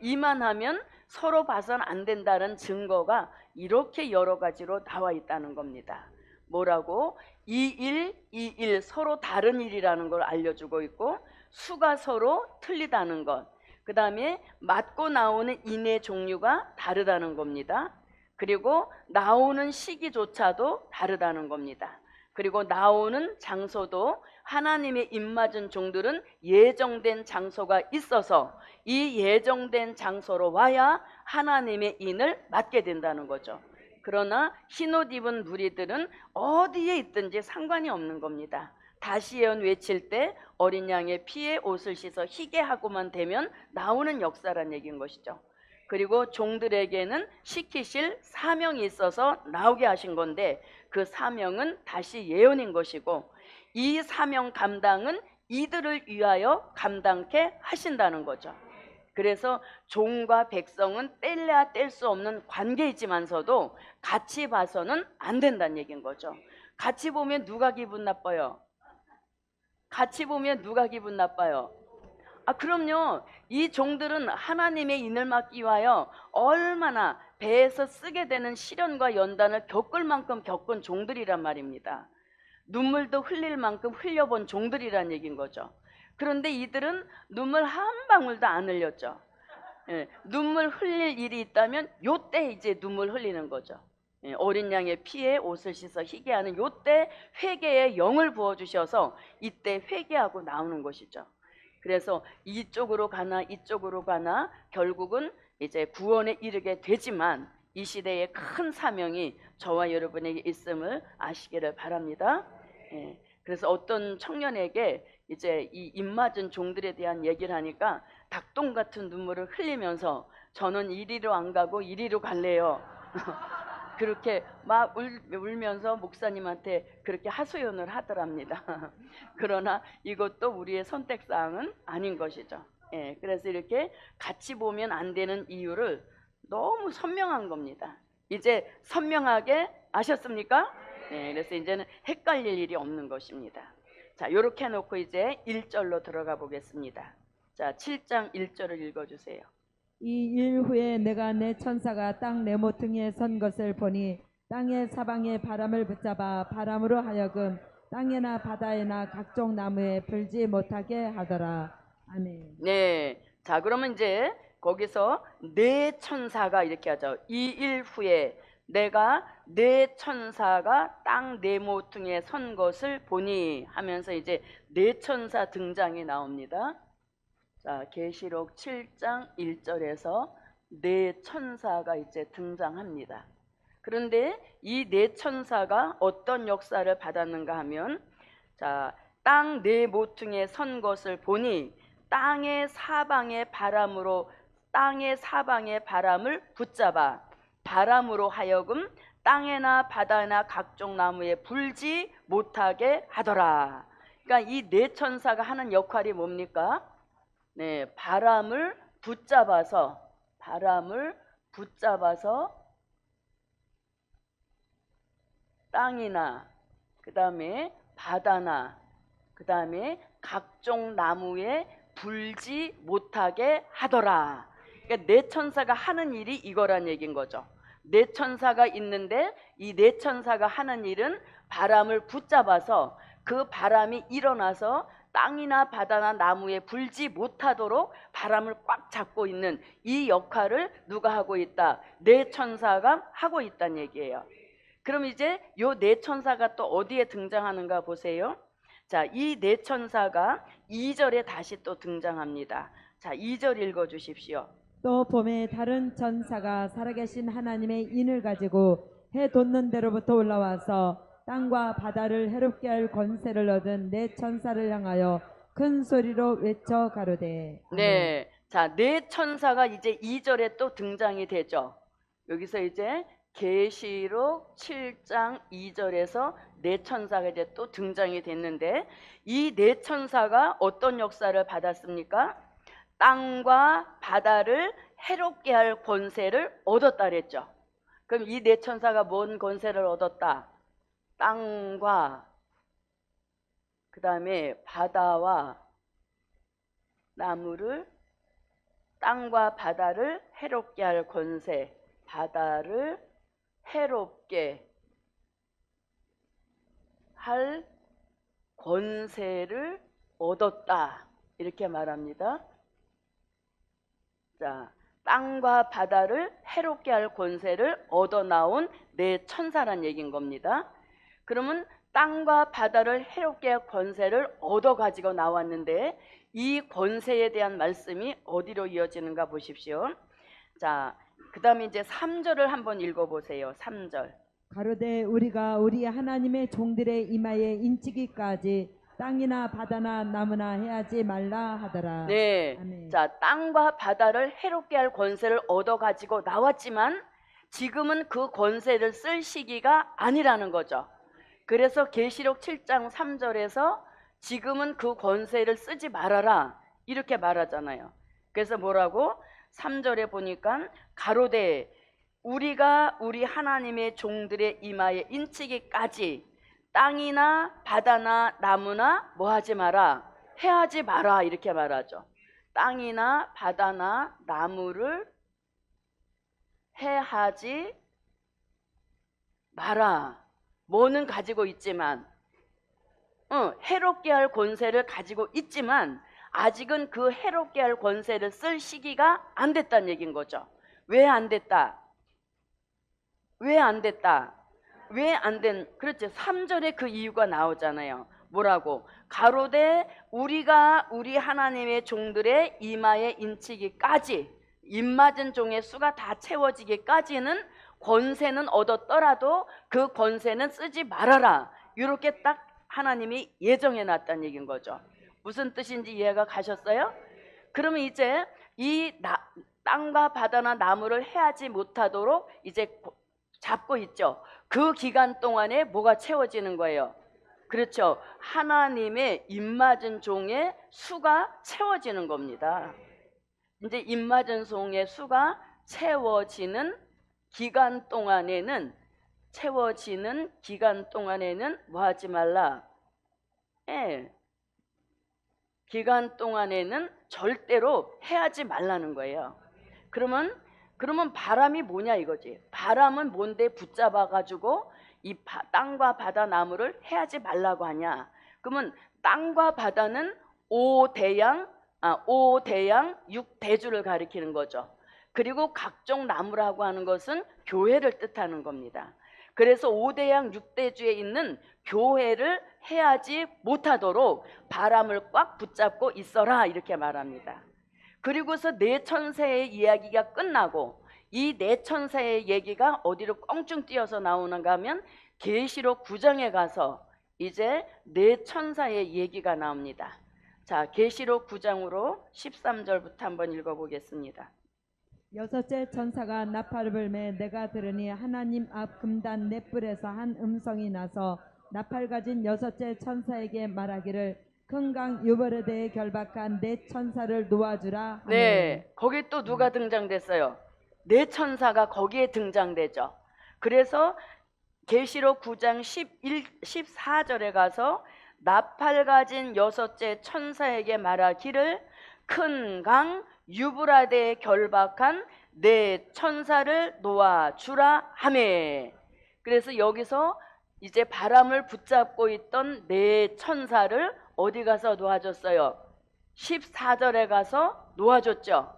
이만하면 서로 봐선 안 된다는 증거가 이렇게 여러 가지로 나와 있다는 겁니다. 뭐라고? 이 일 서로 다른 일이라는 걸 알려주고 있고 수가 서로 틀리다는 것, 그 다음에 맞고 나오는 인의 종류가 다르다는 겁니다. 그리고 나오는 시기조차도 다르다는 겁니다. 그리고 나오는 장소도 하나님의 입맞은 종들은 예정된 장소가 있어서 이 예정된 장소로 와야 하나님의 인을 맞게 된다는 거죠. 그러나 흰옷 입은 무리들은 어디에 있든지 상관이 없는 겁니다. 다시 예언 외칠 때 어린 양의 피에 옷을 씻어 희게 하고만 되면 나오는 역사란 얘기인 것이죠. 그리고 종들에게는 시키실 사명이 있어서 나오게 하신 건데 그 사명은 다시 예언인 것이고 이 사명 감당은 이들을 위하여 감당케 하신다는 거죠. 그래서 종과 백성은 뗄래야 뗄 수 없는 관계이지만서도 같이 봐서는 안 된다는 얘기인 거죠. 같이 보면 누가 기분 나빠요? 같이 보면 누가 기분 나빠요? 그럼요. 이 종들은 하나님의 인을 맡기 위하여 얼마나 배에서 쓰게 되는 시련과 연단을 겪을 만큼 겪은 종들이란 말입니다. 눈물도 흘릴 만큼 흘려본 종들이란 얘기인 거죠. 그런데 이들은 눈물 한 방울도 안 흘렸죠. 눈물 흘릴 일이 있다면 요때 이제 눈물 흘리는 거죠. 어린 양의 피에 옷을 씻어 희게 하는 요때 회개의 영을 부어주셔서 이때 회개하고 나오는 것이죠. 그래서 이쪽으로 가나 이쪽으로 가나 결국은 이제 구원에 이르게 되지만 이 시대에 큰 사명이 저와 여러분에게 있음을 아시기를 바랍니다. 그래서 어떤 청년에게 이제 이 입맞은 종들에 대한 얘기를 하니까 닭똥 같은 눈물을 흘리면서 저는 이리로 안 가고 이리로 갈래요. 그렇게 막 울면서 목사님한테 그렇게 하소연을 하더랍니다. 그러나 이것도 우리의 선택사항은 아닌 것이죠. 예, 그래서 이렇게 같이 보면 안 되는 이유를 너무 선명한 겁니다. 이제 선명하게 아셨습니까? 네, 그래서 이제는 헷갈릴 일이 없는 것입니다. 자, 이렇게 해놓고 이제 1절로 들어가 보겠습니다. 자, 7장 1절을 읽어주세요. 이 일 후에 내가 내 천사가 땅 내 모퉁이에 선 것을 보니 땅의 사방에 바람을 붙잡아 바람으로 하여금 땅에나 바다에나 각종 나무에 불지 못하게 하더라. 아멘. 네, 자 그러면 이제 거기서 내 천사가 이렇게 하죠. 이 일 후에 내가 내 천사가 땅 내 모퉁이에 선 것을 보니 하면서 이제 내 천사 등장이 나옵니다. 자, 계시록 7장 1절에서 네 천사가 이제 등장합니다. 그런데 이 네 천사가 어떤 역사를 받았는가 하면, 자, 땅 네 모퉁이에 선 것을 보니 땅의 사방의 바람을 붙잡아 바람으로 하여금 땅에나 바다나 각종 나무에 불지 못하게 하더라. 그러니까 이 네 천사가 하는 역할이 뭡니까? 네, 바람을 붙잡아서 땅이나 그다음에 바다나 그다음에 각종 나무에 불지 못하게 하더라. 그러니까 네 천사가 하는 일이 이거란 얘기인 거죠. 네 천사가 있는데 이 네 천사가 하는 일은 바람을 붙잡아서 그 바람이 일어나서 땅이나 바다나 나무에 불지 못하도록 바람을 꽉 잡고 있는 이 역할을 누가 하고 있다? 네 천사가 하고 있다는 얘기예요. 그럼 이제 요 네 천사가 또 어디에 등장하는가 보세요. 자, 이 네 천사가 2절에 다시 또 등장합니다. 자, 2절 읽어 주십시오. 또 봄에 다른 천사가 살아계신 하나님의 인을 가지고 해 돋는 데로부터 올라와서 땅과 바다를 해롭게 할 권세를 얻은 네 천사를 향하여 큰 소리로 외쳐 가로되. 네, 자, 네 천사가 이제 2절에 또 등장이 되죠. 여기서 이제 계시록 7장 2절에서 네 천사가 이제 또 등장이 됐는데, 이 네 천사가 어떤 역사를 받았습니까? 땅과 바다를 해롭게 할 권세를 얻었다 그랬죠. 그럼 이 네 천사가 뭔 권세를 얻었다? 땅과 그 다음에 바다와 나무를, 땅과 바다를 해롭게 할 권세, 바다를 해롭게 할 권세를 얻었다, 이렇게 말합니다. 자, 땅과 바다를 해롭게 할 권세를 얻어 나온 네 천사란 얘기인 겁니다. 그러면 땅과 바다를 해롭게 할 권세를 얻어 가지고 나왔는데, 이 권세에 대한 말씀이 어디로 이어지는가 보십시오. 자, 그 다음에 이제 3절을 한번 읽어보세요. 3절. 가로되 우리가 우리 하나님의 종들의 이마에 인치기까지 땅이나 바다나 나무나 해하지 말라 하더라. 네, 아멘. 자, 땅과 바다를 해롭게 할 권세를 얻어 가지고 나왔지만 지금은 그 권세를 쓸 시기가 아니라는 거죠. 그래서 계시록 7장 3절에서 지금은 그 권세를 쓰지 말아라, 이렇게 말하잖아요. 그래서 뭐라고? 3절에 보니까 가로되 우리가 우리 하나님의 종들의 이마에 인치기까지 땅이나 바다나 나무나 뭐 하지 마라? 해하지 마라, 이렇게 말하죠. 땅이나 바다나 나무를 해하지 마라. 뭐는 가지고 있지만, 해롭게 할 권세를 가지고 있지만 아직은 그 해롭게 할 권세를 쓸 시기가 안 됐다는 얘기인 거죠. 왜 안 됐다? 그렇죠. 3절에 그 이유가 나오잖아요. 뭐라고? 가로되 우리가 우리 하나님의 종들의 이마에 인치기까지, 입맞은 종의 수가 다 채워지기까지는 권세는 얻었더라도 그 권세는 쓰지 말아라, 이렇게 딱 하나님이 예정해 놨다는 얘기인 거죠. 무슨 뜻인지 이해가 가셨어요? 그러면 이제 땅과 바다나 나무를 해하지 못하도록 이제 잡고 있죠. 그 기간 동안에 뭐가 채워지는 거예요? 그렇죠. 하나님의 입맞은 종의 수가 채워지는 겁니다. 이제 입맞은 종의 수가 채워지는 기간 동안에는 뭐 하지 말라? 예. 기간 동안에는 절대로 해하지 말라는 거예요. 그러면 바람이 뭐냐 이거지. 바람은 뭔데 붙잡아 가지고 이 땅과 바다 나무를 해하지 말라고 하냐. 그러면 땅과 바다는 5대양 6대주를 가리키는 거죠. 그리고 각종 나무라고 하는 것은 교회를 뜻하는 겁니다. 그래서 5대양 6대주에 있는 교회를 해하지 못하도록 바람을 꽉 붙잡고 있어라 이렇게 말합니다. 그리고서 네 천사의 이야기가 끝나고 이 네 천사의 얘기가 어디로 껑충 뛰어서 나오는가 하면 계시록 9장에 가서 이제 네 천사의 얘기가 나옵니다. 자, 계시록 9장으로 13절부터 한번 읽어보겠습니다. 여섯째 천사가 나팔을 불매 내가 들으니 하나님 앞 금단 넷불에서 한 음성이 나서 나팔 가진 여섯째 천사에게 말하기를 큰 강 유버르데에 결박한 네 천사를 놓아주라 하네. 네, 거기 또 누가 등장됐어요? 네 천사가 거기에 등장되죠. 그래서 계시록 9장 14절에 가서 나팔 가진 여섯째 천사에게 말하기를 큰 강 유브라데에 결박한 네 천사를 놓아주라 하매. 그래서 여기서 이제 바람을 붙잡고 있던 네 천사를 어디 가서 놓아줬어요? 14절에 가서 놓아줬죠.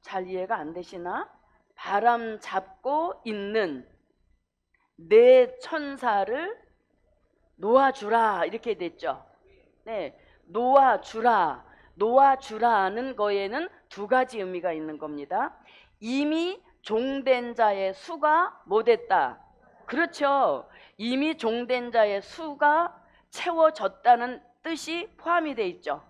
잘 이해가 안 되시나? 바람 잡고 있는 네 천사를 놓아주라 이렇게 됐죠. 네, 놓아주라는 거에는 두 가지 의미가 있는 겁니다. 이미 종된 자의 수가 뭐 됐다? 그렇죠. 이미 종된 자의 수가 채워졌다는 뜻이 포함이 돼 있죠.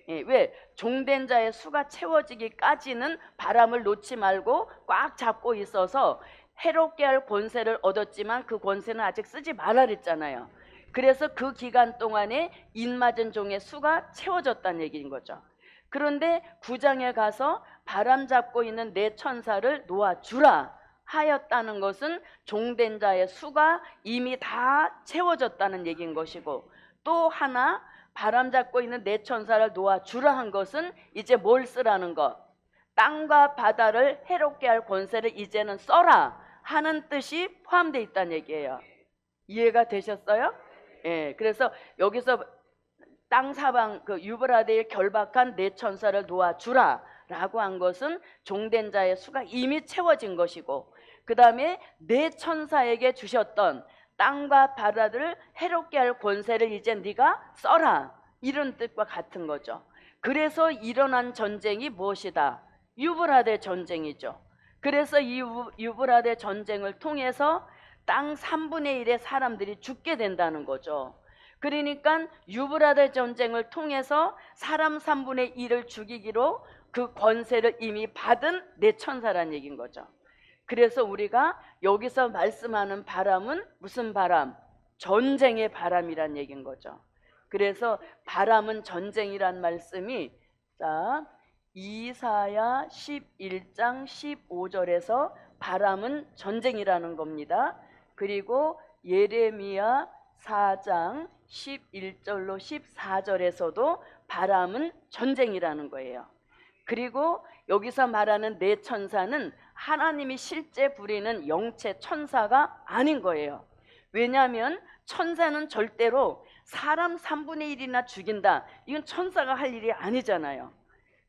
예, 왜? 종된 자의 수가 채워지기까지는 바람을 놓지 말고 꽉 잡고 있어서 해롭게 할 권세를 얻었지만 그 권세는 아직 쓰지 말라 그랬잖아요. 그래서 그 기간 동안에 입맞은 종의 수가 채워졌다는 얘기인 거죠. 그런데 9장에 가서 바람 잡고 있는 네 천사를 놓아주라 하였다는 것은 종된 자의 수가 이미 다 채워졌다는 얘기인 것이고, 또 하나 바람 잡고 있는 네 천사를 놓아주라 한 것은 이제 뭘 쓰라는 것, 땅과 바다를 해롭게 할 권세를 이제는 써라 하는 뜻이 포함되어 있다는 얘기예요. 이해가 되셨어요? 예, 그래서 여기서 땅 사방 그 유브라데에 결박한 네 천사를 놓아주라 라고 한 것은 종된 자의 수가 이미 채워진 것이고, 그 다음에 네 천사에게 주셨던 땅과 바다를 해롭게 할 권세를 이제 네가 써라 이런 뜻과 같은 거죠. 그래서 일어난 전쟁이 무엇이다? 유브라데 전쟁이죠. 그래서 이 유브라데 전쟁을 통해서 땅 3분의 1의 사람들이 죽게 된다는 거죠. 그러니까 유브라데 전쟁을 통해서 사람 3분의 1을 죽이기로 그 권세를 이미 받은 네 천사란 얘기인 거죠. 그래서 우리가 여기서 말씀하는 바람은 무슨 바람? 전쟁의 바람이란 얘기인 거죠. 그래서 바람은 전쟁이란 말씀이 자 이사야 11장 15절에서 바람은 전쟁이라는 겁니다. 그리고 예레미야 4장 11절로 14절에서도 바람은 전쟁이라는 거예요. 그리고 여기서 말하는 네 천사는 하나님이 실제 부리는 영체 천사가 아닌 거예요. 왜냐하면 천사는 절대로 사람 3분의 1이나 죽인다, 이건 천사가 할 일이 아니잖아요.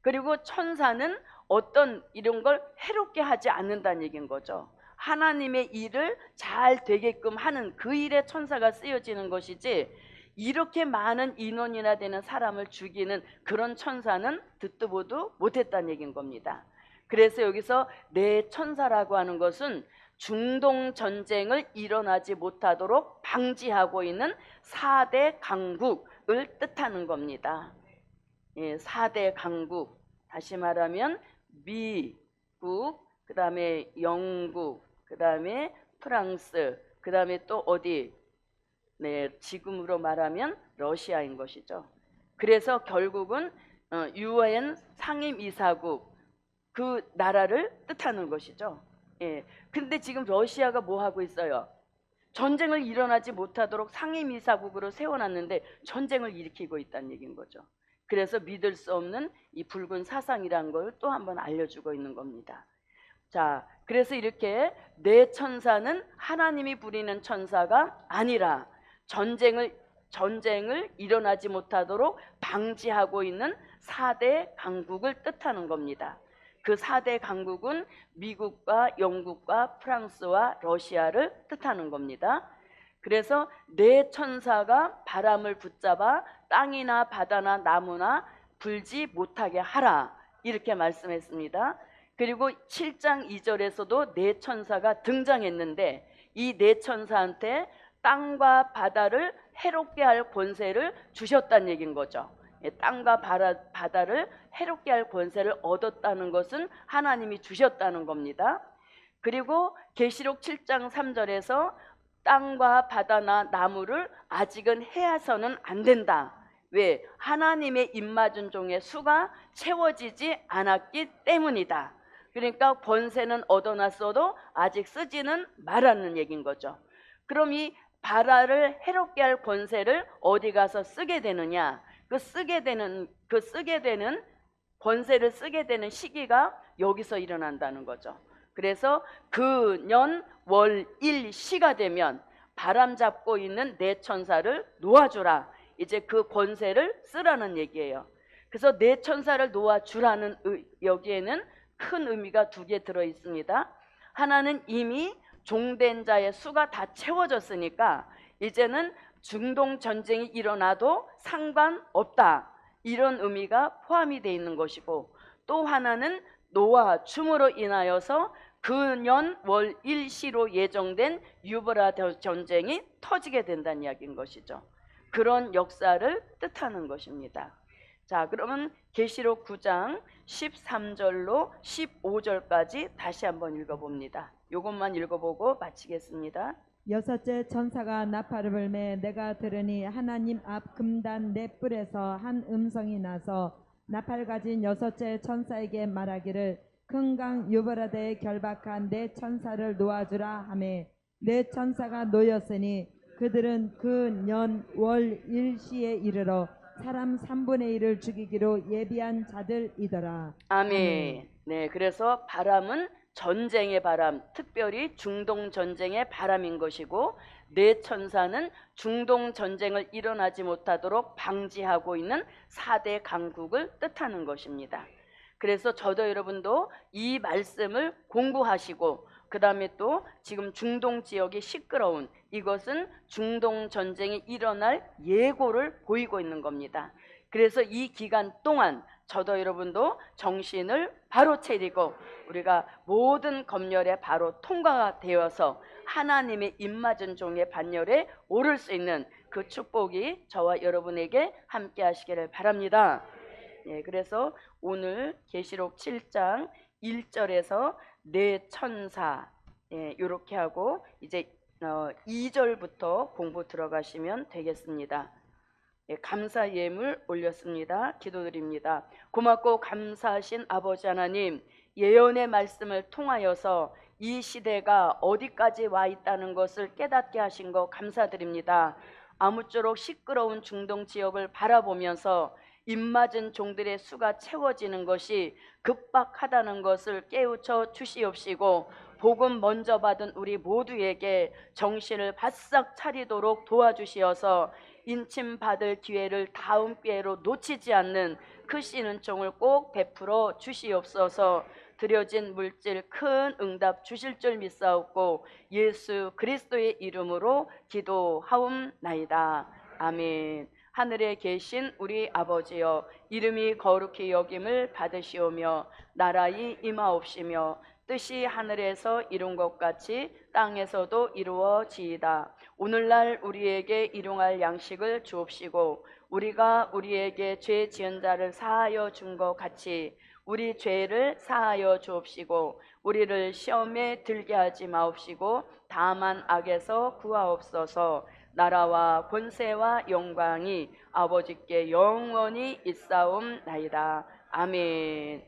그리고 천사는 어떤 이런 걸 해롭게 하지 않는다는 얘기인 거죠. 하나님의 일을 잘 되게끔 하는 그 일에 천사가 쓰여지는 것이지, 이렇게 많은 인원이나 되는 사람을 죽이는 그런 천사는 듣도 보도 못했다는 얘기인 겁니다. 그래서 여기서 네 천사라고 하는 것은 중동 전쟁을 일어나지 못하도록 방지하고 있는 4대 강국을 뜻하는 겁니다. 예, 4대 강국. 다시 말하면 미국, 그다음에 영국, 그다음에 프랑스, 그다음에 또 어디? 네, 지금으로 말하면 러시아인 것이죠. 그래서 결국은 UN 상임이사국 그 나라를 뜻하는 것이죠. 예. 근데 지금 러시아가 뭐 하고 있어요? 전쟁을 일어나지 못하도록 상임이사국으로 세워놨는데 전쟁을 일으키고 있다는 얘기인 거죠. 그래서 믿을 수 없는 이 붉은 사상이라는 걸 또 한번 알려주고 있는 겁니다. 자, 그래서 이렇게 내 천사는 하나님이 부리는 천사가 아니라 전쟁을 일어나지 못하도록 방지하고 있는 4대 강국을 뜻하는 겁니다. 그 4대 강국은 미국과 영국과 프랑스와 러시아를 뜻하는 겁니다. 그래서 내 천사가 바람을 붙잡아 땅이나 바다나 나무나 불지 못하게 하라, 이렇게 말씀했습니다. 그리고 7장 2절에서도 내 천사가 등장했는데 이 내 천사한테 땅과 바다를 해롭게 할 권세를 주셨다는 얘기인 거죠. 땅과 바다를 해롭게 할 권세를 얻었다는 것은 하나님이 주셨다는 겁니다. 그리고 계시록 7장 3절에서 땅과 바다나 나무를 아직은 해야서는 안 된다. 왜? 하나님의 입맞은 종의 수가 채워지지 않았기 때문이다. 그러니까 권세는 얻어놨어도 아직 쓰지는 말라는 얘기인 거죠. 그럼 이 바다를 해롭게 할 권세를 어디 가서 쓰게 되느냐? 그 쓰게 되는 권세를 쓰게 되는 시기가 여기서 일어난다는 거죠. 그래서 그 년 월 일 시가 되면 바람 잡고 있는 내 천사를 놓아주라. 이제 그 권세를 쓰라는 얘기예요. 그래서 내 천사를 놓아주라는 여기에는 큰 의미가 두 개 들어 있습니다. 하나는 이미 종된 자의 수가 다 채워졌으니까 이제는 중동 전쟁이 일어나도 상관없다, 이런 의미가 포함이 되어 있는 것이고, 또 하나는 노아 줌으로 인하여서 그 년 월 일시로 예정된 유브라 전쟁이 터지게 된다는 이야기인 것이죠. 그런 역사를 뜻하는 것입니다. 자, 그러면 계시록 9장 13절로 15절까지 다시 한번 읽어봅니다. 이것만 읽어보고 마치겠습니다. 여섯째 천사가 나팔을 불매 내가 들으니 하나님 앞 금단 네 뿔에서 한 음성이 나서 나팔 가진 여섯째 천사에게 말하기를 큰 강 유브라데에 결박한 네 천사를 놓아주라 하매 네 천사가 놓였으니 그들은 그 년 월 일시에 이르러 사람 3분의 1을 죽이기로 예비한 자들이더라. 아멘. 네, 그래서 바람은 전쟁의 바람, 특별히 중동 전쟁의 바람인 것이고, 네 천사는 중동 전쟁을 일어나지 못하도록 방지하고 있는 4대 강국을 뜻하는 것입니다. 그래서 저도 여러분도 이 말씀을 공부하시고, 그 다음에 또 지금 중동 지역이 시끄러운 이것은 중동 전쟁이 일어날 예고를 보이고 있는 겁니다. 그래서 이 기간 동안 저도 여러분도 정신을 바로 차리고 우리가 모든 검열에 바로 통과가 되어서 하나님의 입맞은 종의 반열에 오를 수 있는 그 축복이 저와 여러분에게 함께 하시기를 바랍니다. 예, 그래서 오늘 계시록 7장 1절에서 네 천사, 이렇게 하고 이제 2절부터 공부 들어가시면 되겠습니다. 감사 예물 올렸습니다. 기도드립니다. 고맙고 감사하신 아버지 하나님, 예언의 말씀을 통하여서 이 시대가 어디까지 와 있다는 것을 깨닫게 하신 것 감사드립니다. 아무쪼록 시끄러운 중동 지역을 바라보면서 입맞은 종들의 수가 채워지는 것이 급박하다는 것을 깨우쳐 주시옵시고, 복음 먼저 받은 우리 모두에게 정신을 바싹 차리도록 도와주시어서 인침 받을 기회를 다음 기회로 놓치지 않는 크신 은총을 꼭 베풀어 주시옵소서. 드려진 물질 큰 응답 주실 줄 믿사옵고 예수 그리스도의 이름으로 기도하옵나이다. 아멘. 하늘에 계신 우리 아버지여, 이름이 거룩히 여김을 받으시오며 나라의 임하옵시며 뜻이 하늘에서 이룬 것 같이 땅에서도 이루어지이다. 오늘날 우리에게 일용할 양식을 주옵시고 우리가 우리에게 죄 지은 자를 사하여 준 것 같이 우리 죄를 사하여 주옵시고 우리를 시험에 들게 하지 마옵시고 다만 악에서 구하옵소서. 나라와 권세와 영광이 아버지께 영원히 있사옵나이다. 아멘.